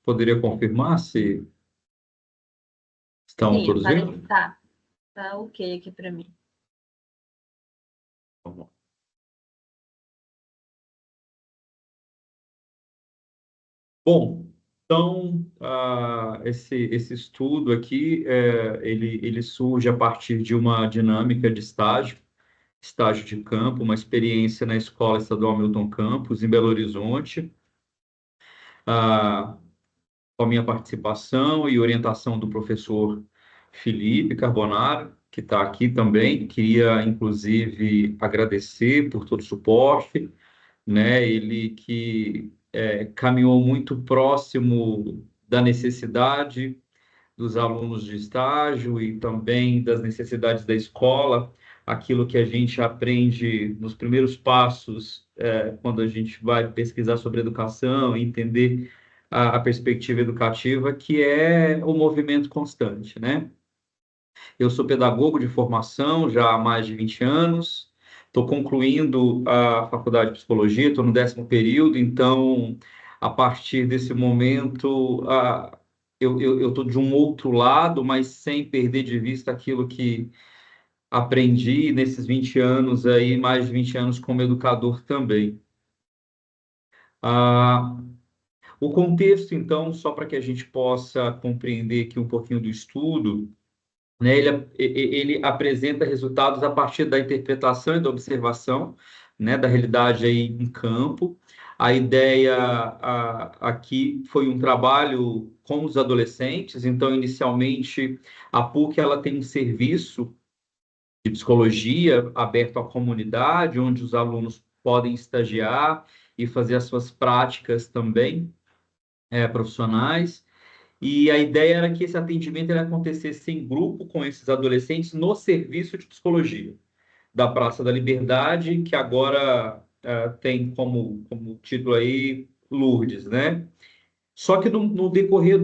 poderia confirmar se estão Sim, todos vendo? tá ok aqui para mim. Vamos lá. Bom, então, esse estudo aqui, ele surge a partir de uma dinâmica de estágio de campo, uma experiência na Escola Estadual Milton Campos, em Belo Horizonte, com a minha participação e orientação do professor Felipe Carbonaro, que está aqui também. Queria, inclusive, agradecer por todo o suporte, né? Ele que caminhou muito próximo da necessidade dos alunos de estágio e também das necessidades da escola, aquilo que a gente aprende nos primeiros passos, quando a gente vai pesquisar sobre educação, entender a perspectiva educativa, que é o movimento constante, né? Eu sou pedagogo de formação já há mais de 20 anos, estou concluindo a faculdade de psicologia, estou no 10º período, então, a partir desse momento, eu estou de um outro lado, mas sem perder de vista aquilo que aprendi nesses 20 anos, aí, mais de 20 anos como educador também. O contexto, então, só para que a gente possa compreender aqui um pouquinho do estudo, né, ele apresenta resultados a partir da interpretação e da observação, né, da realidade aí em campo. A ideia aqui foi um trabalho com os adolescentes. Então, inicialmente, a PUC ela tem um serviço de psicologia aberto à comunidade, onde os alunos podem estagiar e fazer as suas práticas também profissionais. E a ideia era que esse atendimento acontecesse em grupo com esses adolescentes no serviço de psicologia da Praça da Liberdade, que agora tem como título aí Lourdes, né? Só que no decorrer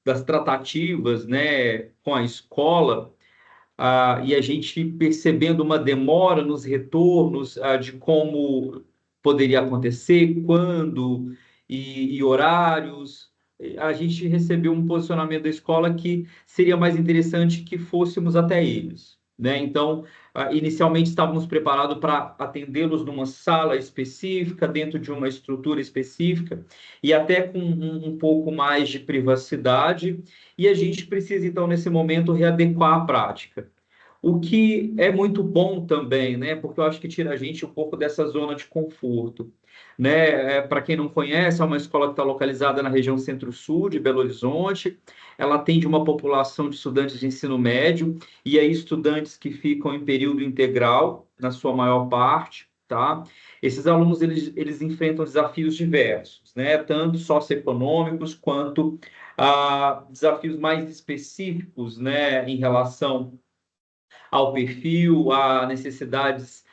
das tratativas, né, com a escola, e a gente percebendo uma demora nos retornos de como poderia acontecer, quando e horários, a gente recebeu um posicionamento da escola que seria mais interessante que fôssemos até eles, né? Então, Inicialmente estávamos preparados para atendê-los numa sala específica, dentro de uma estrutura específica, e até com um pouco mais de privacidade, e a gente precisa, então, nesse momento, readequar a prática. O que é muito bom também, né? Porque eu acho que tira a gente um pouco dessa zona de conforto, né? Para quem não conhece, é uma escola que está localizada na região Centro-Sul de Belo Horizonte. Ela atende uma população de estudantes de ensino médio e aí estudantes que ficam em período integral, na sua maior parte, tá? Esses alunos, eles enfrentam desafios diversos, né? Tanto socioeconômicos quanto desafios mais específicos, né? Em relação ao perfil, a necessidades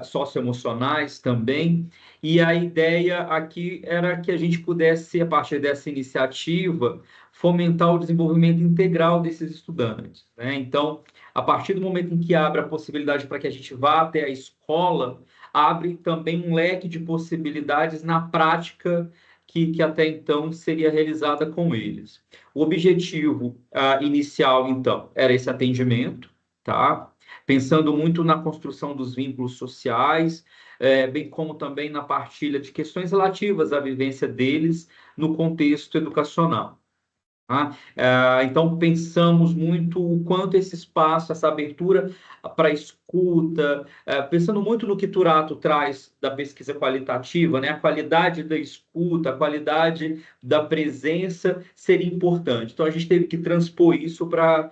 socioemocionais também. E a ideia aqui era que a gente pudesse, a partir dessa iniciativa, fomentar o desenvolvimento integral desses estudantes, né? Então, a partir do momento em que abre a possibilidade para que a gente vá até a escola, abre também um leque de possibilidades na prática que até então seria realizada com eles. O objetivo inicial, então, era esse atendimento, tá? Pensando muito na construção dos vínculos sociais, bem como também na partilha de questões relativas à vivência deles no contexto educacional. Tá? Então, pensamos muito o quanto esse espaço, essa abertura para escuta, pensando muito no que Turato traz da pesquisa qualitativa, né? A qualidade da escuta, a qualidade da presença seria importante. Então, a gente teve que transpor isso para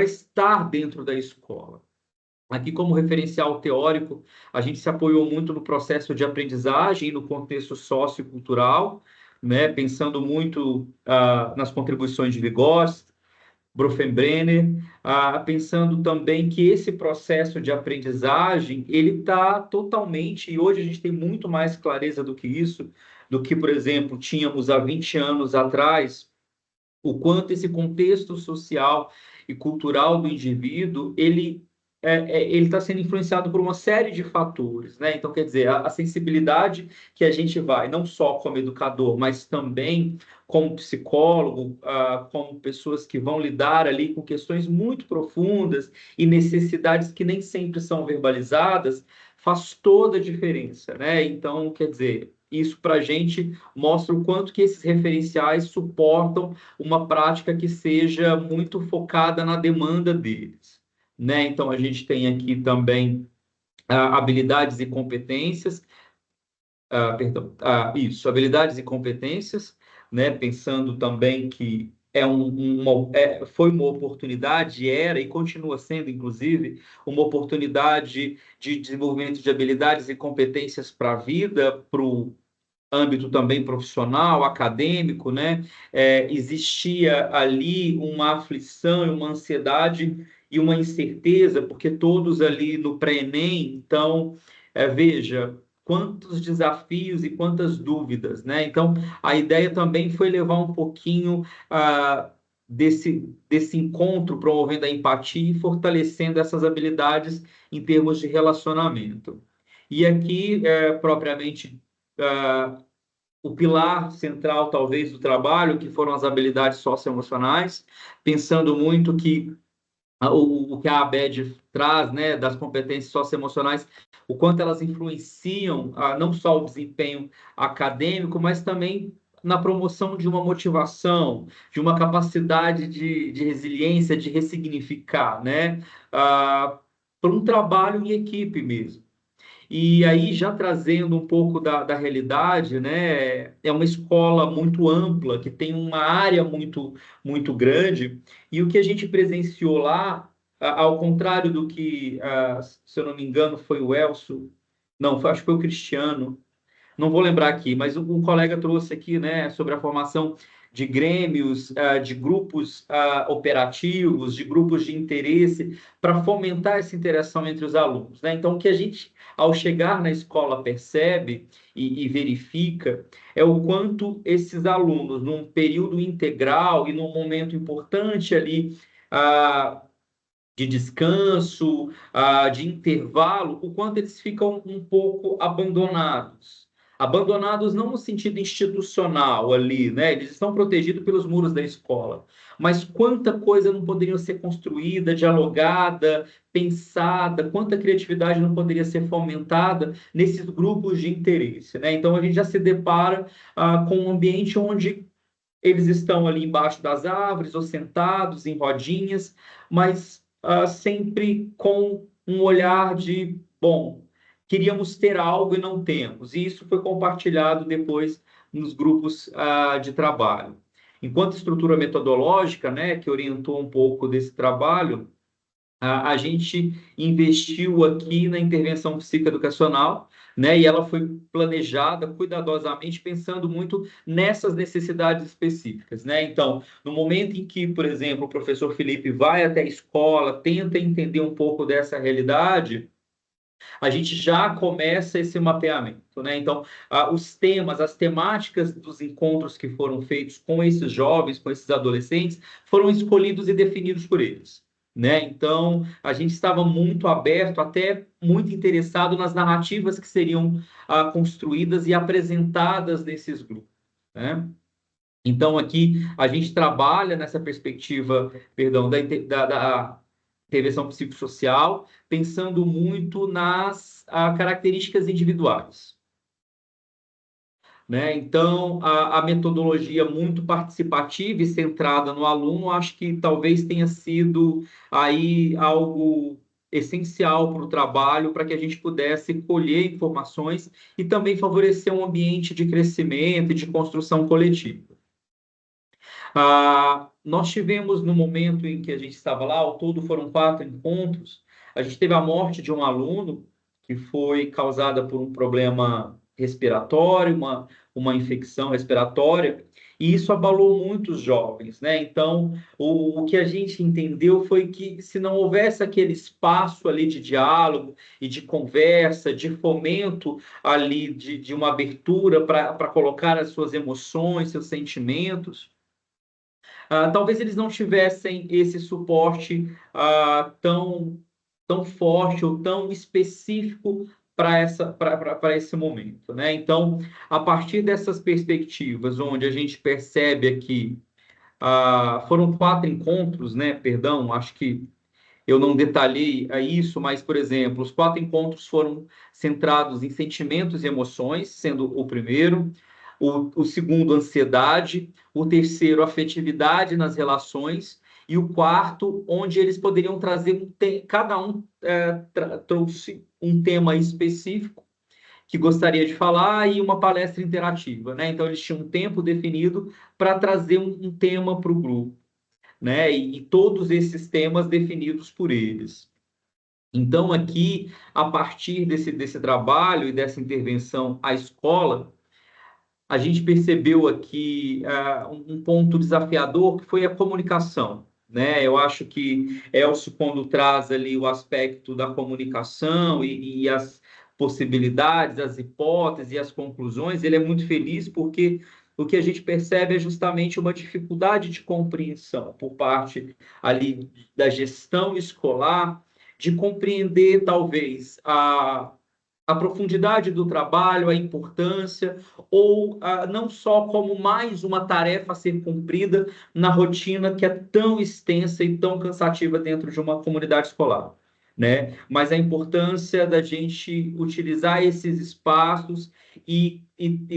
estar dentro da escola. Aqui, como referencial teórico, a gente se apoiou muito no processo de aprendizagem, no contexto sociocultural, né? Pensando muito nas contribuições de Vygotsky, Bronfenbrenner, pensando também que esse processo de aprendizagem, ele está totalmente, e hoje a gente tem muito mais clareza do que isso, do que, por exemplo, tínhamos há 20 anos atrás, o quanto esse contexto social e cultural do indivíduo, ele está sendo influenciado por uma série de fatores, né? Então, quer dizer, a sensibilidade que a gente vai, não só como educador, mas também como psicólogo, como pessoas que vão lidar ali com questões muito profundas e necessidades que nem sempre são verbalizadas, faz toda a diferença, né? Então, quer dizer, isso para a gente mostra o quanto que esses referenciais suportam uma prática que seja muito focada na demanda deles, né? Então, a gente tem aqui também habilidades e competências, habilidades e competências, né? Pensando também que foi uma oportunidade, era e continua sendo, inclusive, uma oportunidade de desenvolvimento de habilidades e competências para a vida, para o âmbito também profissional, acadêmico, né? Existia ali uma aflição e uma ansiedade e uma incerteza, porque todos ali no pré-ENEM, então, veja, quantos desafios e quantas dúvidas, né? Então, a ideia também foi levar um pouquinho desse encontro, promovendo a empatia e fortalecendo essas habilidades em termos de relacionamento. E aqui, propriamente, o pilar central, talvez, do trabalho, que foram as habilidades socioemocionais, pensando muito que o que a ABED traz, né, das competências socioemocionais, o quanto elas influenciam não só o desempenho acadêmico, mas também na promoção de uma motivação, de uma capacidade de resiliência, de ressignificar, né, para um trabalho em equipe mesmo. E aí, já trazendo um pouco da realidade, né, é uma escola muito ampla, que tem uma área muito, muito grande, e o que a gente presenciou lá, ao contrário do que, se eu não me engano, foi o Elcio, não, acho que foi o Cristiano, não vou lembrar aqui, mas um colega trouxe aqui, né, sobre a formação de grêmios, de grupos operativos, de grupos de interesse, para fomentar essa interação entre os alunos, né? Então, o que a gente, ao chegar na escola, percebe e verifica é o quanto esses alunos, num período integral e num momento importante ali, de descanso, de intervalo, o quanto eles ficam um pouco abandonados. Abandonados não no sentido institucional ali, né? Eles estão protegidos pelos muros da escola. Mas quanta coisa não poderia ser construída, dialogada, pensada, quanta criatividade não poderia ser fomentada nesses grupos de interesse, né? Então, a gente já se depara com um ambiente onde eles estão ali embaixo das árvores ou sentados em rodinhas, mas sempre com um olhar de, bom, queríamos ter algo e não temos. E isso foi compartilhado depois nos grupos de trabalho. Enquanto estrutura metodológica, né, que orientou um pouco desse trabalho, a gente investiu aqui na intervenção psicoeducacional, né, e ela foi planejada cuidadosamente, pensando muito nessas necessidades específicas, né? Então, no momento em que, por exemplo, o professor Felipe vai até a escola, tenta entender um pouco dessa realidade, a gente já começa esse mapeamento, né? Então, os temas, as temáticas dos encontros que foram feitos com esses jovens, com esses adolescentes, foram escolhidos e definidos por eles, né? Então, a gente estava muito aberto, até muito interessado nas narrativas que seriam construídas e apresentadas nesses grupos, né? Então, aqui, a gente trabalha nessa perspectiva, perdão, da intervenção psicossocial, pensando muito nas características individuais, né? Então, a metodologia muito participativa e centrada no aluno, acho que talvez tenha sido aí algo essencial para o trabalho, para que a gente pudesse colher informações e também favorecer um ambiente de crescimento e de construção coletiva. Nós tivemos, no momento em que a gente estava lá, ao todo foram 4 encontros, a gente teve a morte de um aluno que foi causada por um problema respiratório, uma infecção respiratória, e isso abalou muitos jovens, né? Então, o que a gente entendeu foi que, se não houvesse aquele espaço ali de diálogo e de conversa, de fomento ali, de uma abertura para colocar as suas emoções, seus sentimentos, talvez eles não tivessem esse suporte tão forte ou tão específico para esse momento, né? Então, a partir dessas perspectivas, onde a gente percebe aqui, foram 4 encontros, né? Perdão, acho que eu não detalhei isso, mas, por exemplo, os 4 encontros foram centrados em sentimentos e emoções, sendo o primeiro. O segundo, ansiedade. O terceiro, afetividade nas relações. E o quarto, onde eles poderiam trazer, cada um trouxe um tema específico que gostaria de falar e uma palestra interativa, né? Então, eles tinham um tempo definido para trazer um tema para o grupo, né? E todos esses temas definidos por eles. Então, aqui, a partir desse trabalho e dessa intervenção à escola, a gente percebeu aqui um ponto desafiador, que foi a comunicação, né? Eu acho que Elcio, quando traz ali o aspecto da comunicação e as possibilidades, as hipóteses e as conclusões, ele é muito feliz, porque o que a gente percebe é justamente uma dificuldade de compreensão por parte ali da gestão escolar, de compreender, talvez, a profundidade do trabalho, a importância, ou não só como mais uma tarefa a ser cumprida na rotina que é tão extensa e tão cansativa dentro de uma comunidade escolar, né? Mas a importância da gente utilizar esses espaços e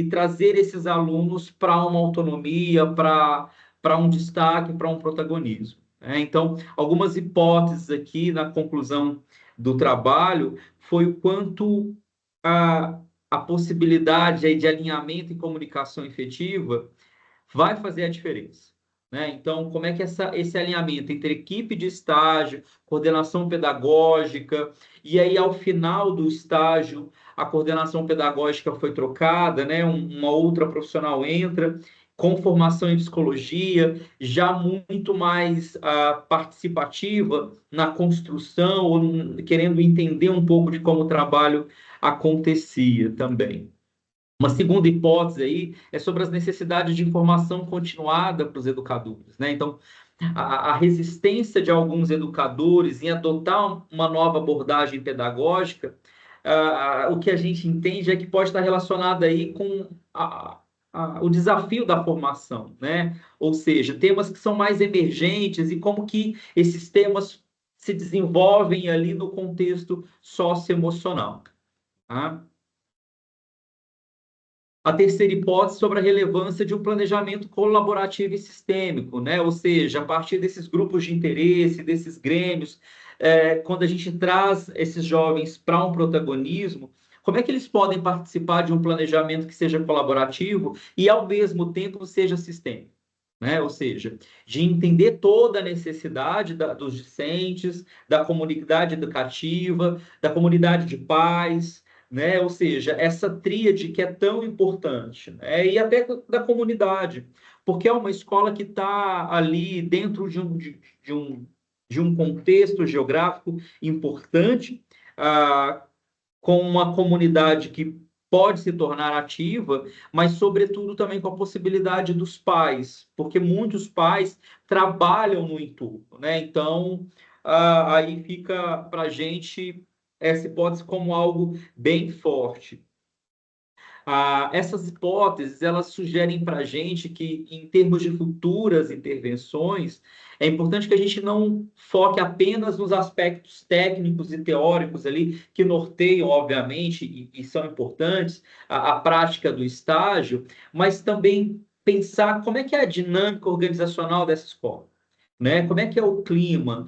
trazer esses alunos para uma autonomia, para um destaque, para um protagonismo, né? Então, algumas hipóteses aqui na conclusão do trabalho foi o quanto a possibilidade aí de alinhamento e comunicação efetiva vai fazer a diferença, né? Então, como é que esse alinhamento entre equipe de estágio, coordenação pedagógica, e aí, ao final do estágio, a coordenação pedagógica foi trocada, né? Uma outra profissional entra, com formação em psicologia, já muito mais participativa na construção, ou querendo entender um pouco de como o trabalho acontecia também. Uma segunda hipótese aí é sobre as necessidades de informação continuada para os educadores, né? Então, a resistência de alguns educadores em adotar uma nova abordagem pedagógica o que a gente entende é que pode estar relacionado aí com o desafio da formação, né? Ou seja, temas que são mais emergentes e como que esses temas se desenvolvem ali no contexto socioemocional. Tá? A terceira hipótese sobre a relevância de um planejamento colaborativo e sistêmico, né? Ou seja, a partir desses grupos de interesse, desses grêmios, quando a gente traz esses jovens para um protagonismo, como é que eles podem participar de um planejamento que seja colaborativo e, ao mesmo tempo, seja sistêmico? Né? Ou seja, de entender toda a necessidade dos discentes, da comunidade educativa, da comunidade de pais, né? Ou seja, essa tríade que é tão importante, né? E até da comunidade, porque é uma escola que está ali dentro de um contexto geográfico importante, com uma comunidade que pode se tornar ativa, mas, sobretudo, também com a possibilidade dos pais, porque muitos pais trabalham no entorno, né? Então, aí fica para a gente essa hipótese como algo bem forte. Essas hipóteses, elas sugerem para a gente que, em termos de futuras intervenções, é importante que a gente não foque apenas nos aspectos técnicos e teóricos ali, que norteiam, obviamente, e são importantes, a prática do estágio, mas também pensar como é que é a dinâmica organizacional dessa escola. Né? Como é que é o clima?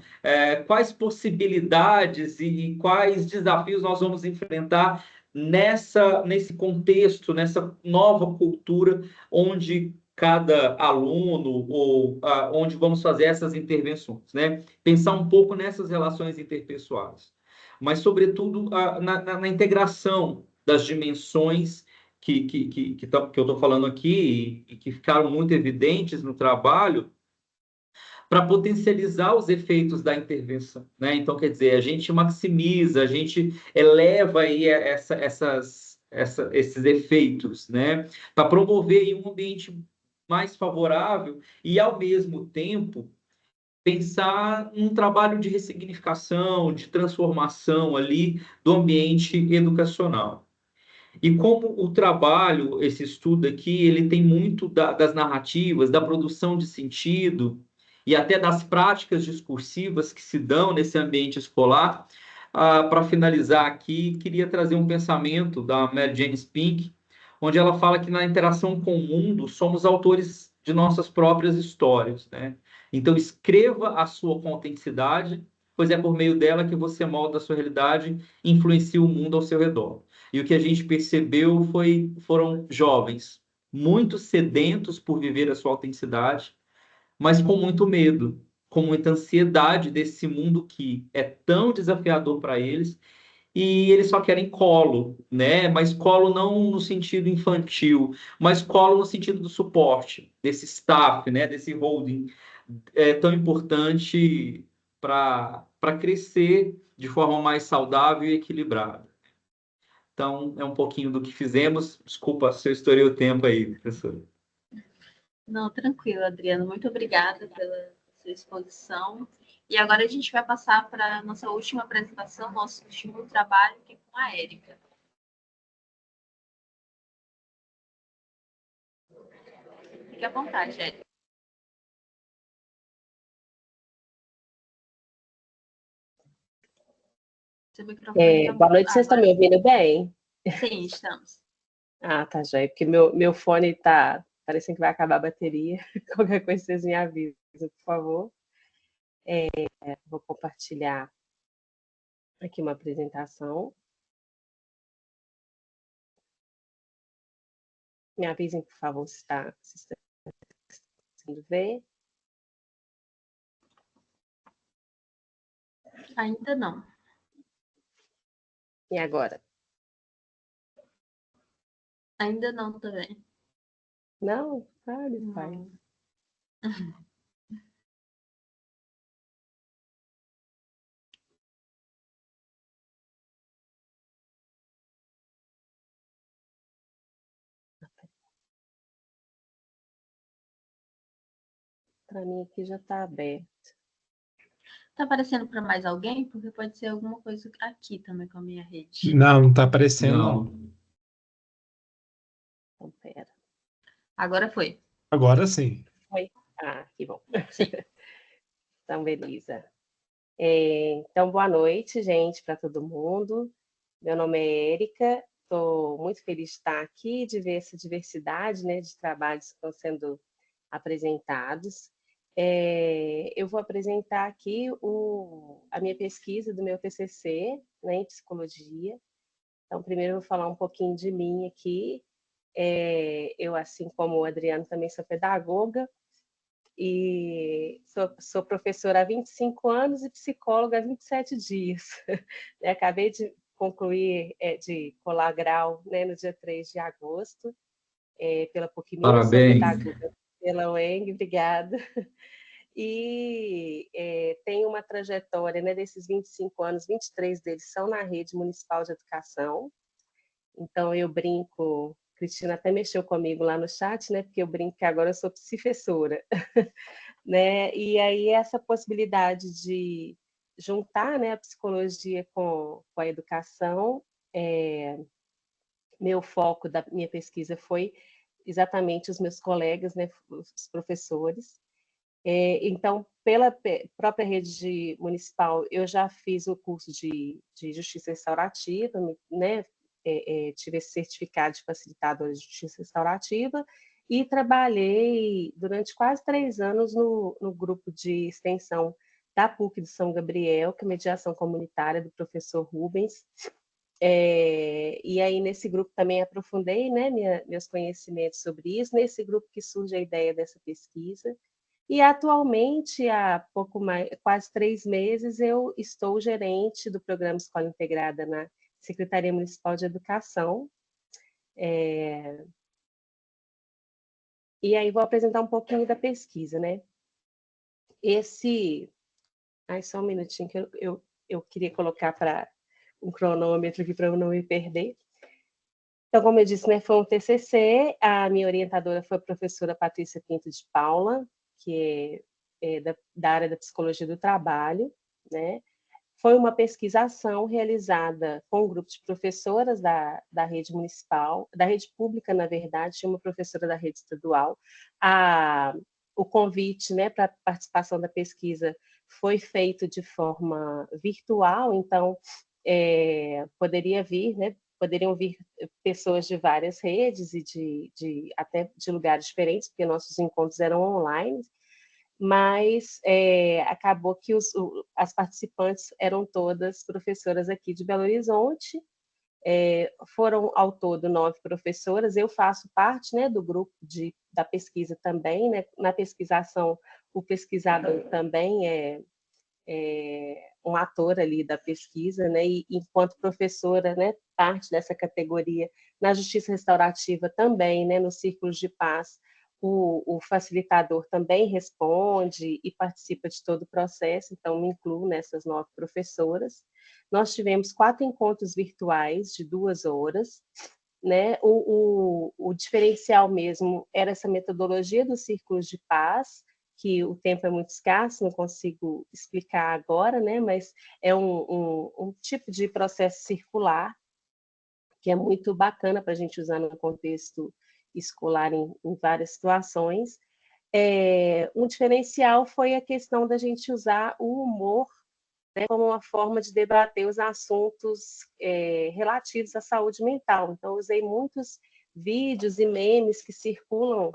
Quais possibilidades e quais desafios nós vamos enfrentar nesse contexto, nessa nova cultura onde cada aluno ou onde vamos fazer essas intervenções, né? Pensar um pouco nessas relações interpessoais, mas sobretudo na integração das dimensões que eu estou falando aqui e que ficaram muito evidentes no trabalho, para potencializar os efeitos da intervenção, né? Então, quer dizer, a gente maximiza, a gente eleva aí esses efeitos, né? Para promover aí um ambiente mais favorável e, ao mesmo tempo, pensar um trabalho de ressignificação, de transformação ali do ambiente educacional. E como o trabalho, esse estudo aqui, ele tem muito das narrativas, da produção de sentido e até das práticas discursivas que se dão nesse ambiente escolar. Para finalizar aqui, queria trazer um pensamento da Mary Jane Spink, onde ela fala que na interação com o mundo somos autores de nossas próprias histórias, né? Então, escreva a sua com autenticidade, pois é por meio dela que você molda a sua realidade e influencia o mundo ao seu redor. E o que a gente percebeu foram jovens muito sedentos por viver a sua autenticidade, mas com muito medo, com muita ansiedade desse mundo que é tão desafiador para eles, e eles só querem colo, né? Mas colo não no sentido infantil, mas colo no sentido do suporte, desse staff, né? Desse holding tão importante para crescer de forma mais saudável e equilibrada. Então, é um pouquinho do que fizemos. Desculpa se eu estourei o tempo aí, professor. Não, tranquilo, Adriano. Muito obrigada pela sua exposição. E agora a gente vai passar para a nossa última apresentação, nosso último trabalho, que é com a Érica. Fique à vontade, Érica. Seu microfone Boa noite, vocês estão me ouvindo bem? Sim, estamos. Tá joia, porque meu fone tá parecendo que vai acabar a bateria. Qualquer coisa vocês me avisam, por favor. Vou compartilhar aqui uma apresentação. Me avisem, por favor, se está conseguindo ver. Ainda não. E agora? Ainda não também. Não? Sabe, pai. Para mim aqui já está aberto. Tá aparecendo para mais alguém? Porque pode ser alguma coisa aqui também com a minha rede. Não tá aparecendo, não. Não. Então, pera. Agora foi. Agora sim. Oi? Ah, que bom. Sim. Então, beleza. Então, boa noite, gente, para todo mundo. Meu nome é Érica, estou muito feliz de estar aqui, de ver essa diversidade, né, de trabalhos que estão sendo apresentados. Eu vou apresentar aqui a minha pesquisa do meu TCC, né, em psicologia. Então, primeiro eu vou falar um pouquinho de mim aqui. Eu, assim como o Adriano, também sou pedagoga e sou professora há 25 anos e psicóloga há 27 dias. Acabei de concluir, de colar grau, né, no dia 3 de agosto, pela PUC-Minas, sou Parabéns. pedagoga pela UENG, obrigada. E tenho uma trajetória, né, desses 25 anos, 23 deles são na rede municipal de educação. Então, eu brinco, Cristina até mexeu comigo lá no chat, né, porque eu brinco que agora eu sou psifessora, né, e aí essa possibilidade de juntar, né, a psicologia com a educação, meu foco da minha pesquisa foi exatamente os meus colegas, né, os professores. Então, pela própria rede municipal, eu já fiz o curso de justiça restaurativa, né, tive esse certificado de facilitadora de justiça restaurativa e trabalhei durante quase 3 anos no grupo de extensão da PUC de São Gabriel, que é mediação comunitária do professor Rubens. E aí, nesse grupo também aprofundei, né, meus conhecimentos sobre isso, nesse grupo que surge a ideia dessa pesquisa. E atualmente, há pouco mais, quase 3 meses, eu estou gerente do programa Escola Integrada na Secretaria Municipal de Educação. E aí vou apresentar um pouquinho da pesquisa, né? Só um minutinho que eu queria colocar um cronômetro aqui para eu não me perder. Então, como eu disse, né, foi um TCC, a minha orientadora foi a professora Patrícia Pinto de Paula, que é da área da psicologia do trabalho, né? Foi uma pesquisação realizada com um grupo de professoras da rede municipal, da rede pública, na verdade, tinha uma professora da rede estadual. O convite, né, para a participação da pesquisa foi feito de forma virtual, então poderiam vir pessoas de várias redes e até de lugares diferentes, porque nossos encontros eram online, mas acabou que as participantes eram todas professoras aqui de Belo Horizonte. Foram, ao todo, 9 professoras. Eu faço parte, né, do grupo da pesquisa também, né? Na pesquisação, o pesquisador também é um ator ali da pesquisa, né? E enquanto professora, né, parte dessa categoria. Na justiça restaurativa também, né, nos círculos de paz, o facilitador também responde e participa de todo o processo, então me incluo nessas 9 professoras. Nós tivemos 4 encontros virtuais de 2 horas, né? O diferencial mesmo era essa metodologia dos círculos de paz, que o tempo é muito escasso, não consigo explicar agora, né? Mas é um tipo de processo circular que é muito bacana para a gente usar no contexto escolar em várias situações. Um diferencial foi a questão da gente usar o humor, né, como uma forma de debater os assuntos relativos à saúde mental. Então, usei muitos vídeos e memes que circulam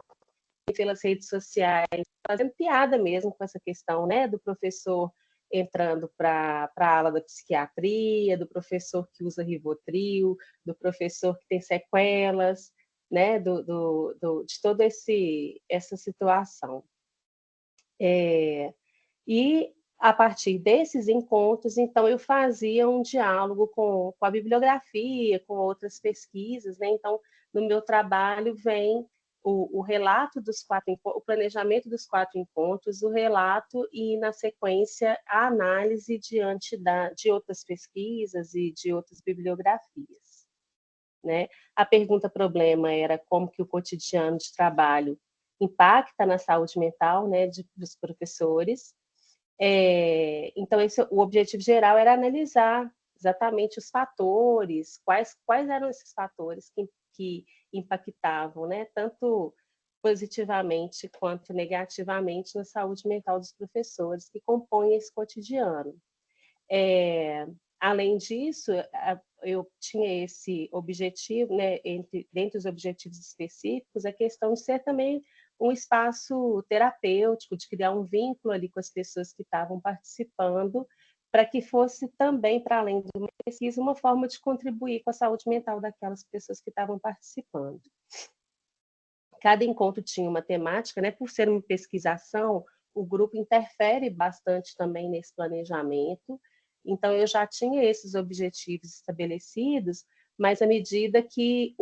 pelas redes sociais, fazendo piada mesmo com essa questão, né, do professor entrando para a ala da psiquiatria, do professor que usa Rivotril, do professor que tem sequelas, né, de toda essa situação. E, a partir desses encontros, então, eu fazia um diálogo com a bibliografia, com outras pesquisas, né? Então, no meu trabalho vem o relato dos 4 encontros, o planejamento dos 4 encontros, o relato e, na sequência, a análise diante de outras pesquisas e de outras bibliografias, né? A pergunta-problema era como que o cotidiano de trabalho impacta na saúde mental, né, dos professores. Então, o objetivo geral era analisar exatamente os fatores, quais eram esses fatores que impactavam, né, tanto positivamente quanto negativamente na saúde mental dos professores que compõem esse cotidiano. Além disso, eu tinha esse objetivo, né, dentre os objetivos específicos, a questão de ser também um espaço terapêutico, de criar um vínculo ali com as pessoas que estavam participando, para que fosse também, para além de uma pesquisa, uma forma de contribuir com a saúde mental daquelas pessoas que estavam participando. Cada encontro tinha uma temática, né? Por ser uma pesquisação, o grupo interfere bastante também nesse planejamento. Então, eu já tinha esses objetivos estabelecidos, mas à medida que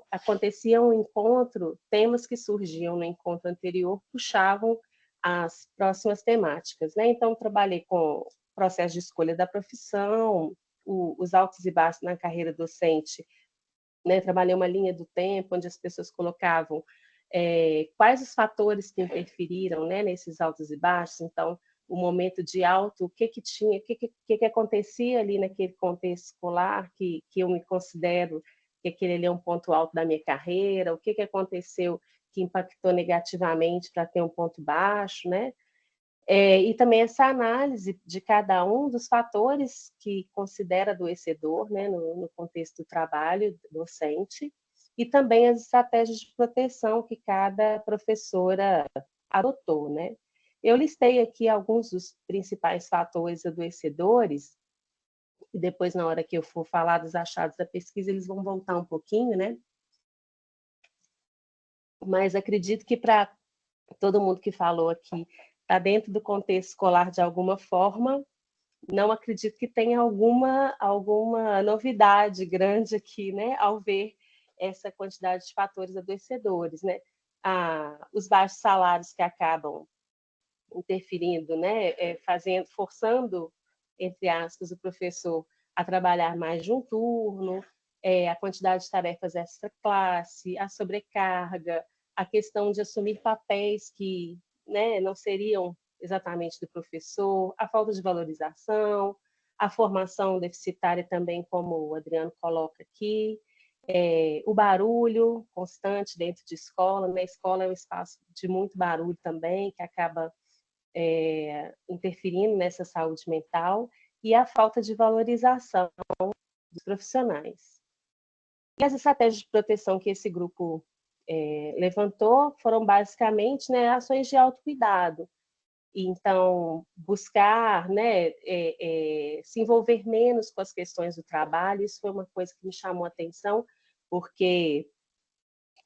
acontecia um encontro, temas que surgiam no encontro anterior puxavam as próximas temáticas, né? Então, trabalhei com o processo de escolha da profissão, os altos e baixos na carreira docente, né? Trabalhei uma linha do tempo, onde as pessoas colocavam quais os fatores que interferiram, né, nesses altos e baixos. Então, o momento de alto, o que tinha, o que acontecia ali naquele contexto escolar, que eu me considero que aquele ali é um ponto alto da minha carreira, o que aconteceu que impactou negativamente para ter um ponto baixo, né? E também essa análise de cada um dos fatores que considera adoecedor, né, no contexto do trabalho docente, e também as estratégias de proteção que cada professora adotou, né? Eu listei aqui alguns dos principais fatores adoecedores, e depois, na hora que eu for falar dos achados da pesquisa, eles vão voltar um pouquinho, né? Mas acredito que para todo mundo que falou aqui, está dentro do contexto escolar de alguma forma, não acredito que tenha alguma novidade grande aqui, né, ao ver essa quantidade de fatores adoecedores, né? Os baixos salários que acabam interferindo, né, forçando, entre aspas, o professor a trabalhar mais de um turno, a quantidade de tarefas extra-classe, a sobrecarga, a questão de assumir papéis que, né, não seriam exatamente do professor, a falta de valorização, a formação deficitária também, como o Adriano coloca aqui, o barulho constante dentro de escola, né? A escola é um espaço de muito barulho também, que acaba interferindo nessa saúde mental, e a falta de valorização dos profissionais. E as estratégias de proteção que esse grupo levantou foram basicamente, né, ações de autocuidado. Então, buscar, né, se envolver menos com as questões do trabalho, isso foi uma coisa que me chamou a atenção, porque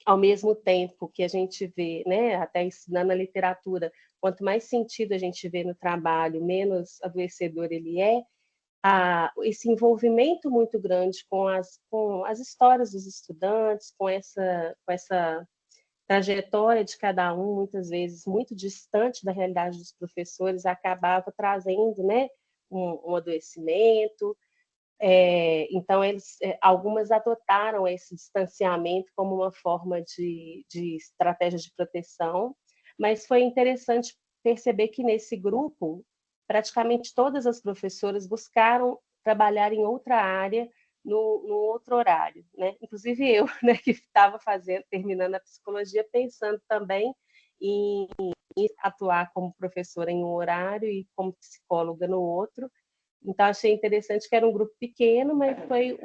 ao mesmo tempo que a gente vê, né, até ensinando a literatura, quanto mais sentido a gente vê no trabalho, menos adoecedor ele é, esse envolvimento muito grande com as histórias dos estudantes, com essa trajetória de cada um, muitas vezes muito distante da realidade dos professores, acabava trazendo, né, um adoecimento. Então, algumas adotaram esse distanciamento como uma forma de estratégia de proteção, mas foi interessante perceber que nesse grupo, praticamente todas as professoras buscaram trabalhar em outra área, no outro horário, né? Inclusive eu, né, que estava terminando a psicologia, pensando também em atuar como professora em um horário e como psicóloga no outro. Então, achei interessante que era um grupo pequeno, mas foi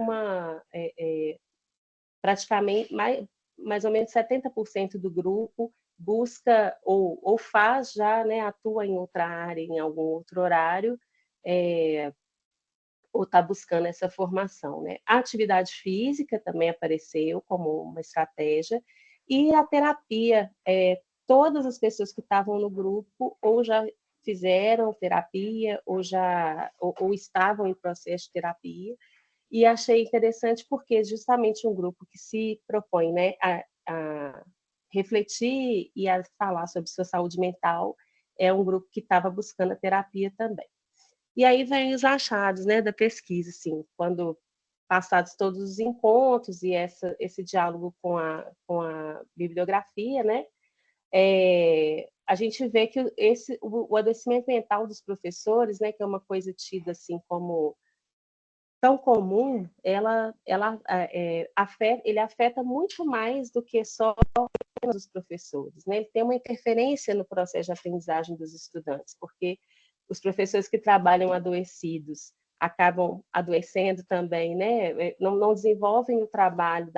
praticamente mais ou menos 70% do grupo busca ou faz já, né, atua em outra área, em algum outro horário, ou está buscando essa formação, né? A atividade física também apareceu como uma estratégia, e a terapia, todas as pessoas que estavam no grupo ou já fizeram terapia ou estavam em processo de terapia, e achei interessante porque é justamente um grupo que se propõe, né, a refletir e a falar sobre sua saúde mental, é um grupo que estava buscando a terapia também. E aí vem os achados, né, da pesquisa, assim, quando passados todos os encontros e esse diálogo com a bibliografia, né, a gente vê que o adoecimento mental dos professores, né, que é uma coisa tida assim como tão comum, ele afeta muito mais do que só os professores, né? Ele tem uma interferência no processo de aprendizagem dos estudantes, porque os professores que trabalham adoecidos acabam adoecendo também, né? Não desenvolvem o trabalho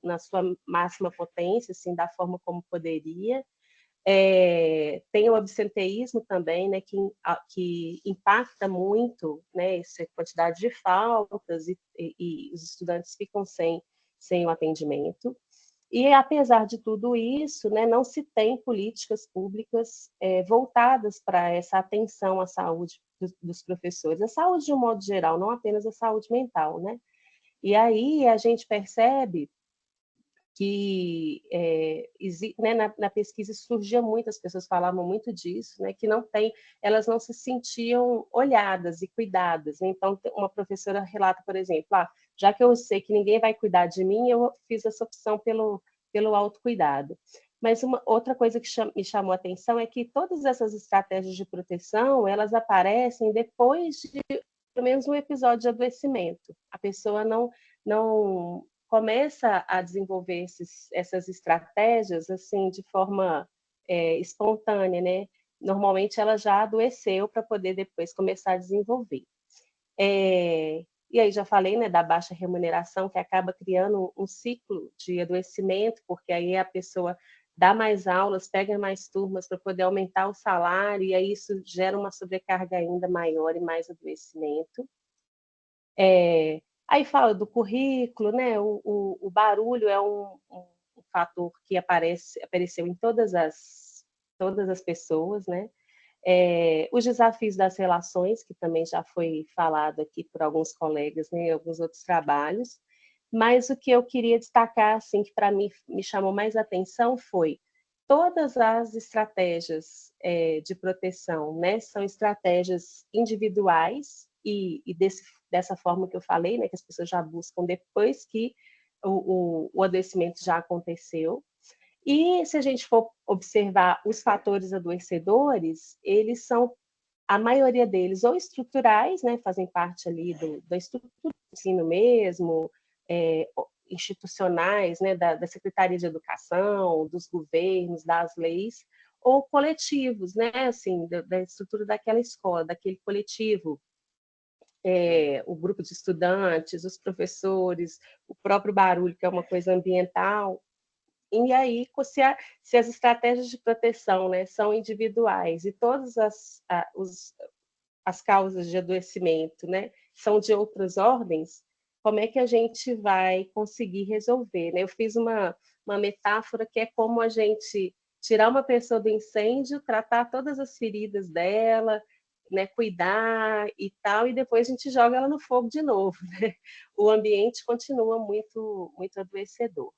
na sua máxima potência, assim, da forma como poderia. Tem o absenteísmo também, né, que impacta muito, né, essa quantidade de faltas e os estudantes ficam sem o atendimento. E, apesar de tudo isso, né, não se tem políticas públicas voltadas para essa atenção à saúde dos professores, a saúde de um modo geral, não apenas a saúde mental, né? E aí a gente percebe que né, na pesquisa surgia muito, as pessoas falavam muito disso, né, que elas não se sentiam olhadas e cuidadas. Né? Então, uma professora relata, por exemplo, já que eu sei que ninguém vai cuidar de mim, eu fiz essa opção pelo autocuidado. Mas outra coisa que me chamou a atenção é que todas essas estratégias de proteção, elas aparecem depois de, pelo menos, um episódio de adoecimento. A pessoa não começa a desenvolver essas estratégias assim de forma espontânea, né? Normalmente ela já adoeceu para poder depois começar a desenvolver. E aí já falei, né, da baixa remuneração, que acaba criando um ciclo de adoecimento, porque aí a pessoa dá mais aulas, pega mais turmas para poder aumentar o salário, e aí isso gera uma sobrecarga ainda maior e mais adoecimento. Aí fala do currículo, né? O barulho é um fator que apareceu em todas as pessoas, né? Os desafios das relações, que também já foi falado aqui por alguns colegas, né, em alguns outros trabalhos, mas o que eu queria destacar, assim, que para mim me chamou mais atenção foi todas as estratégias de proteção, né, são estratégias individuais e dessa forma que eu falei, né, que as pessoas já buscam depois que o adoecimento já aconteceu. E se a gente for observar os fatores adoecedores, eles são, a maioria deles, ou estruturais, né, fazem parte ali da estrutura do ensino mesmo, institucionais, né, da Secretaria de Educação, dos governos, das leis, ou coletivos, né, assim, da estrutura daquela escola, daquele coletivo, o grupo de estudantes, os professores, o próprio barulho, que é uma coisa ambiental. E aí, se as estratégias de proteção, né, são individuais e todas as causas de adoecimento, né, são de outras ordens, como é que a gente vai conseguir resolver? Né? Eu fiz uma metáfora que é como a gente tirar uma pessoa do incêndio, tratar todas as feridas dela, né, cuidar e tal, e depois a gente joga ela no fogo de novo. Né? O ambiente continua muito, muito adoecedor.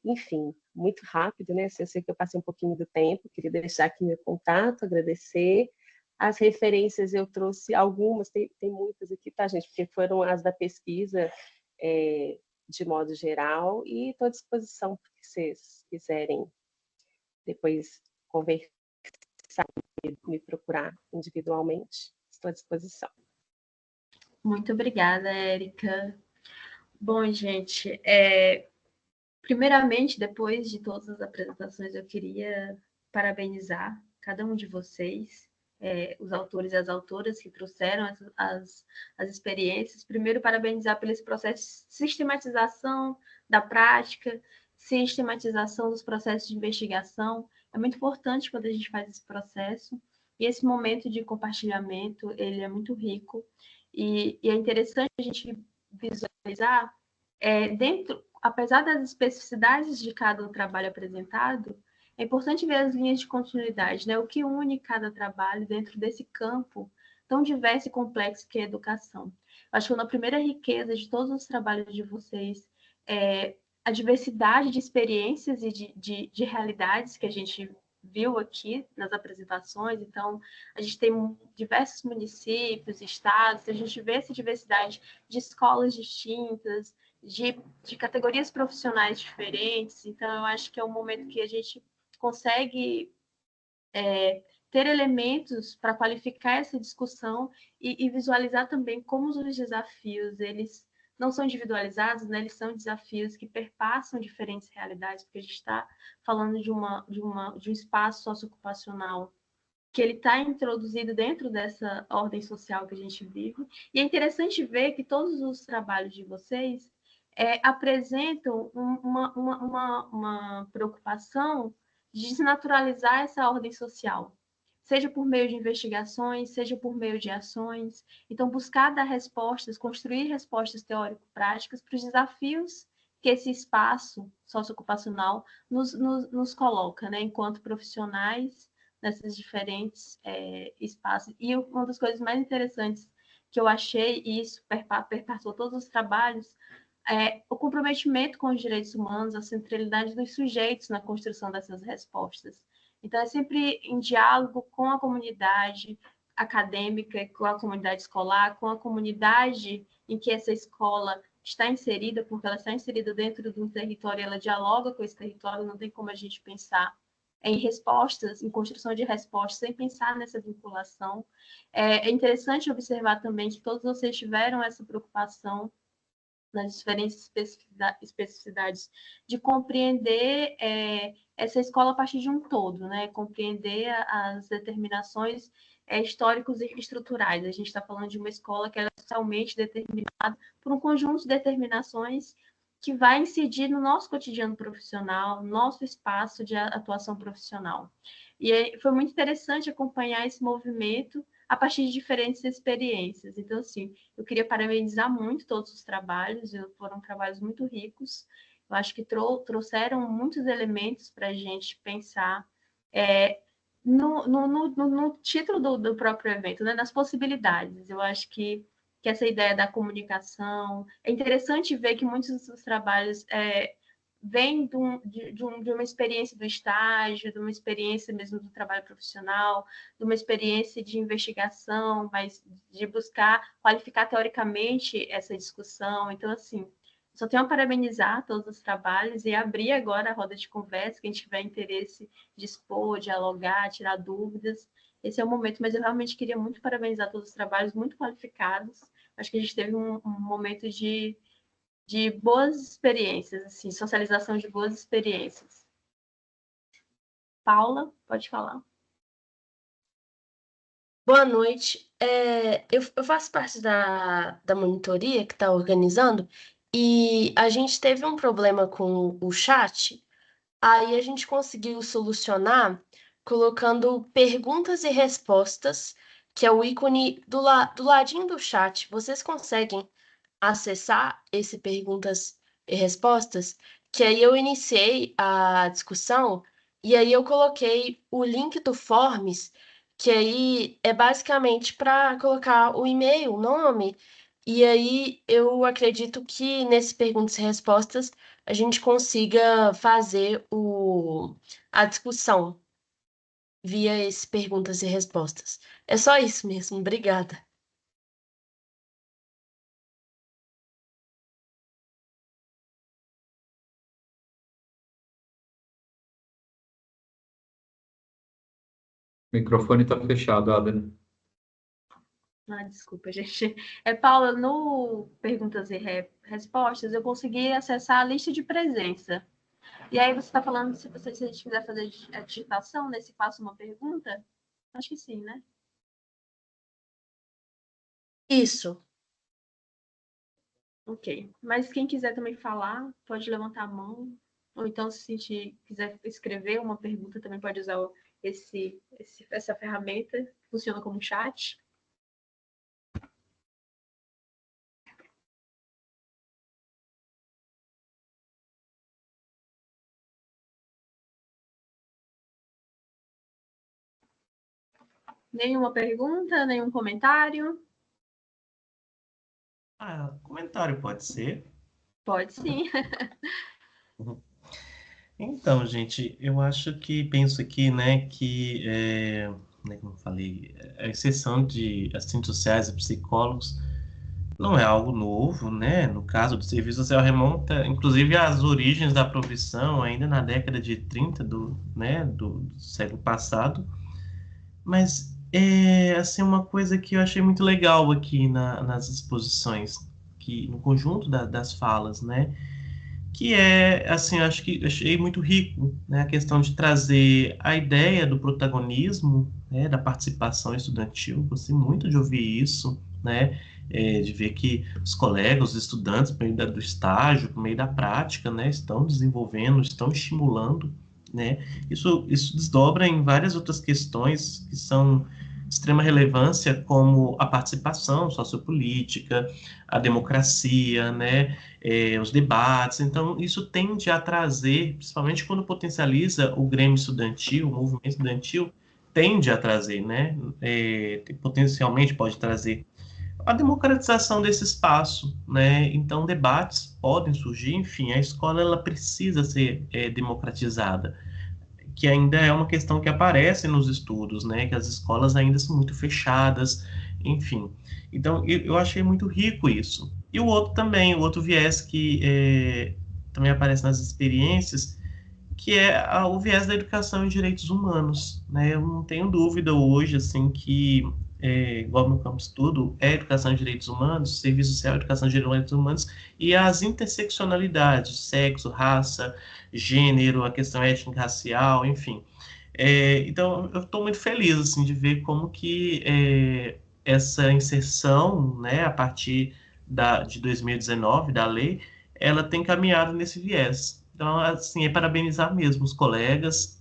Enfim, muito rápido, né? Eu sei que eu passei um pouquinho do tempo, queria deixar aqui meu contato, agradecer. As referências eu trouxe algumas, tem muitas aqui, tá, gente? Porque foram as da pesquisa, de modo geral, e estou à disposição para que vocês quiserem depois conversar, me procurar individualmente. Estou à disposição. Muito obrigada, Érica. Bom, gente, primeiramente, depois de todas as apresentações, eu queria parabenizar cada um de vocês, os autores e as autoras que trouxeram as experiências. Primeiro, parabenizar pelo esse processo de sistematização da prática, sistematização dos processos de investigação. É muito importante quando a gente faz esse processo. E esse momento de compartilhamento, ele é muito rico. E é interessante a gente visualizar apesar das especificidades de cada trabalho apresentado, é importante ver as linhas de continuidade, né? O que une cada trabalho dentro desse campo tão diverso e complexo que é a educação. Eu acho que uma primeira riqueza de todos os trabalhos de vocês é a diversidade de experiências e de realidades que a gente viu aqui nas apresentações. Então, a gente tem diversos municípios, estados, a gente vê essa diversidade de escolas distintas, de categorias profissionais diferentes. Então, eu acho que é um momento que a gente consegue ter elementos para qualificar essa discussão e visualizar também como os desafios, eles não são individualizados, né? Eles são desafios que perpassam diferentes realidades, porque a gente está falando de um espaço socioocupacional que ele está introduzido dentro dessa ordem social que a gente vive. E é interessante ver que todos os trabalhos de vocês apresentam uma preocupação de desnaturalizar essa ordem social, seja por meio de investigações, seja por meio de ações. Então, buscar dar respostas, construir respostas teórico-práticas para os desafios que esse espaço socioocupacional nos coloca, né, enquanto profissionais, nesses diferentes espaços. E uma das coisas mais interessantes que eu achei, e isso perpassou todos os trabalhos, o comprometimento com os direitos humanos, a centralidade dos sujeitos na construção dessas respostas. Então, é sempre em diálogo com a comunidade acadêmica, com a comunidade escolar, com a comunidade em que essa escola está inserida, porque ela está inserida dentro de um território, ela dialoga com esse território, não tem como a gente pensar em respostas, em construção de respostas, sem pensar nessa vinculação. É interessante observar também que todos vocês tiveram essa preocupação nas diferentes especificidades de compreender essa escola a partir de um todo, né? Compreender as determinações históricos e estruturais. A gente está falando de uma escola que é socialmente determinada por um conjunto de determinações que vai incidir no nosso cotidiano profissional, no nosso espaço de atuação profissional. E foi muito interessante acompanhar esse movimento a partir de diferentes experiências. Então, assim, eu queria parabenizar muito todos os trabalhos, foram trabalhos muito ricos, eu acho que trouxeram muitos elementos para a gente pensar no título do próprio evento, né, nas possibilidades. Eu acho que essa ideia da comunicação, é interessante ver que muitos dos trabalhos vêm de uma experiência do estágio, de uma experiência mesmo do trabalho profissional, de uma experiência de investigação, mas de buscar qualificar teoricamente essa discussão. Então, assim, só tenho a parabenizar todos os trabalhos e abrir agora a roda de conversa, quem tiver interesse de expor, dialogar, tirar dúvidas. Esse é o momento, mas eu realmente queria muito parabenizar todos os trabalhos, muito qualificados. Acho que a gente teve um momento de boas experiências, assim, socialização de boas experiências. Paula, pode falar. Boa noite. Eu faço parte da monitoria que está organizando e a gente teve um problema com o chat, aí a gente conseguiu solucionar colocando perguntas e respostas, que é o ícone do ladinho do chat. Vocês conseguem acessar esse perguntas e respostas? Que aí eu iniciei a discussão e aí eu coloquei o link do Forms, que aí é basicamente para colocar o e-mail, o nome, e aí eu acredito que nesse perguntas e respostas a gente consiga fazer a discussão via esses perguntas e respostas. É só isso mesmo, obrigada. O microfone está fechado, Adriana. Desculpa, gente. Paula, no perguntas e respostas, eu consegui acessar a lista de presença. E aí você está falando se a gente quiser fazer a digitação, né? Se faço uma pergunta? Acho que sim, né? Isso. Ok. Mas quem quiser também falar, pode levantar a mão. Ou então, se a gente quiser escrever uma pergunta, também pode usar essa ferramenta. Funciona como chat. Nenhuma pergunta, nenhum comentário? Comentário pode ser? Pode sim. Então, gente, eu acho que penso aqui, né, que, como eu falei, a exceção de assistentes sociais e psicólogos não é algo novo, né? No caso do serviço social remonta, inclusive, às origens da profissão, ainda na década de 30 do século passado. Mas assim, uma coisa que eu achei muito legal aqui nas exposições, que no conjunto das falas, né? Que assim, eu acho que eu achei muito rico, né? A questão de trazer a ideia do protagonismo, né? Da participação estudantil. Gostei muito de ouvir isso, né? De ver que os colegas, os estudantes, por meio do estágio, por meio da prática, né? Estão desenvolvendo, estão estimulando, né? Isso desdobra em várias outras questões que são de extrema relevância, como a participação sociopolítica, a democracia, né? Os debates. Então, isso tende a trazer, principalmente quando potencializa o Grêmio estudantil, o movimento estudantil, tende a trazer, né? Potencialmente pode trazer a democratização desse espaço, né? Então, debates podem surgir, enfim, a escola ela precisa ser democratizada, que ainda é uma questão que aparece nos estudos, né? Que as escolas ainda são muito fechadas, enfim. Então, eu achei muito rico isso. E o outro também, o outro viés que também aparece nas experiências, que é o viés da educação e direitos humanos, né? Eu não tenho dúvida hoje, assim, que igual no campo de estudo, é educação de direitos humanos, serviço social, educação de direitos humanos, e as interseccionalidades, sexo, raça, gênero, a questão étnica, racial, enfim. Então, eu estou muito feliz, assim, de ver como que essa inserção, né, a partir de 2019, da lei, ela tem caminhado nesse viés. Então, assim, parabenizar mesmo os colegas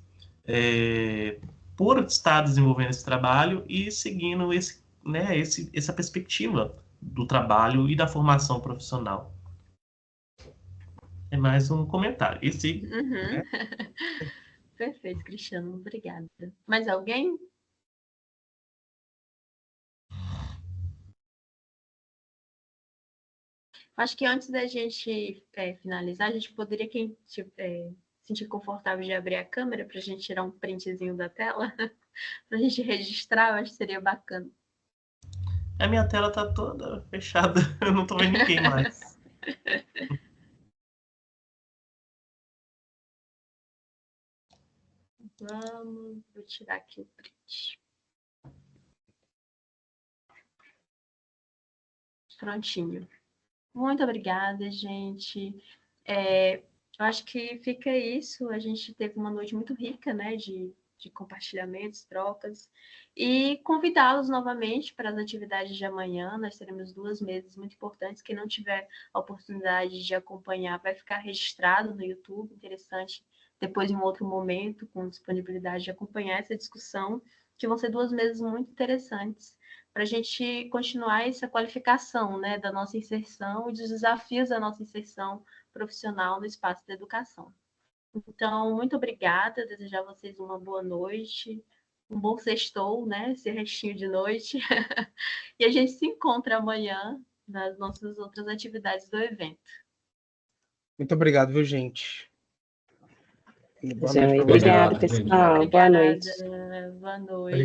por estar desenvolvendo esse trabalho e seguindo essa perspectiva do trabalho e da formação profissional. É mais um comentário. Uhum. Perfeito, Cristiano, obrigada. Mais alguém? Acho que antes da gente finalizar, a gente poderia, quem sentir confortável de abrir a câmera para a gente tirar um printzinho da tela, para a gente registrar, eu acho que seria bacana. A minha tela está toda fechada, eu não estou vendo ninguém mais. Vou tirar aqui o print. Prontinho. Muito obrigada, gente. Eu acho que fica isso. A gente teve uma noite muito rica, né, de compartilhamentos, trocas. E convidá-los novamente para as atividades de amanhã. Nós teremos 2 mesas muito importantes. Quem não tiver a oportunidade de acompanhar vai ficar registrado no YouTube. Interessante, depois em um outro momento, com disponibilidade de acompanhar essa discussão, que vão ser 2 mesas muito interessantes para a gente continuar essa qualificação, né, da nossa inserção e dos desafios da nossa inserção profissional no espaço da educação. Então, muito obrigada, desejar a vocês uma boa noite, um bom sextou, né, esse restinho de noite, e a gente se encontra amanhã nas nossas outras atividades do evento. Muito obrigado, viu, gente? Boa noite. Obrigada, pessoal. Boa noite. Boa noite.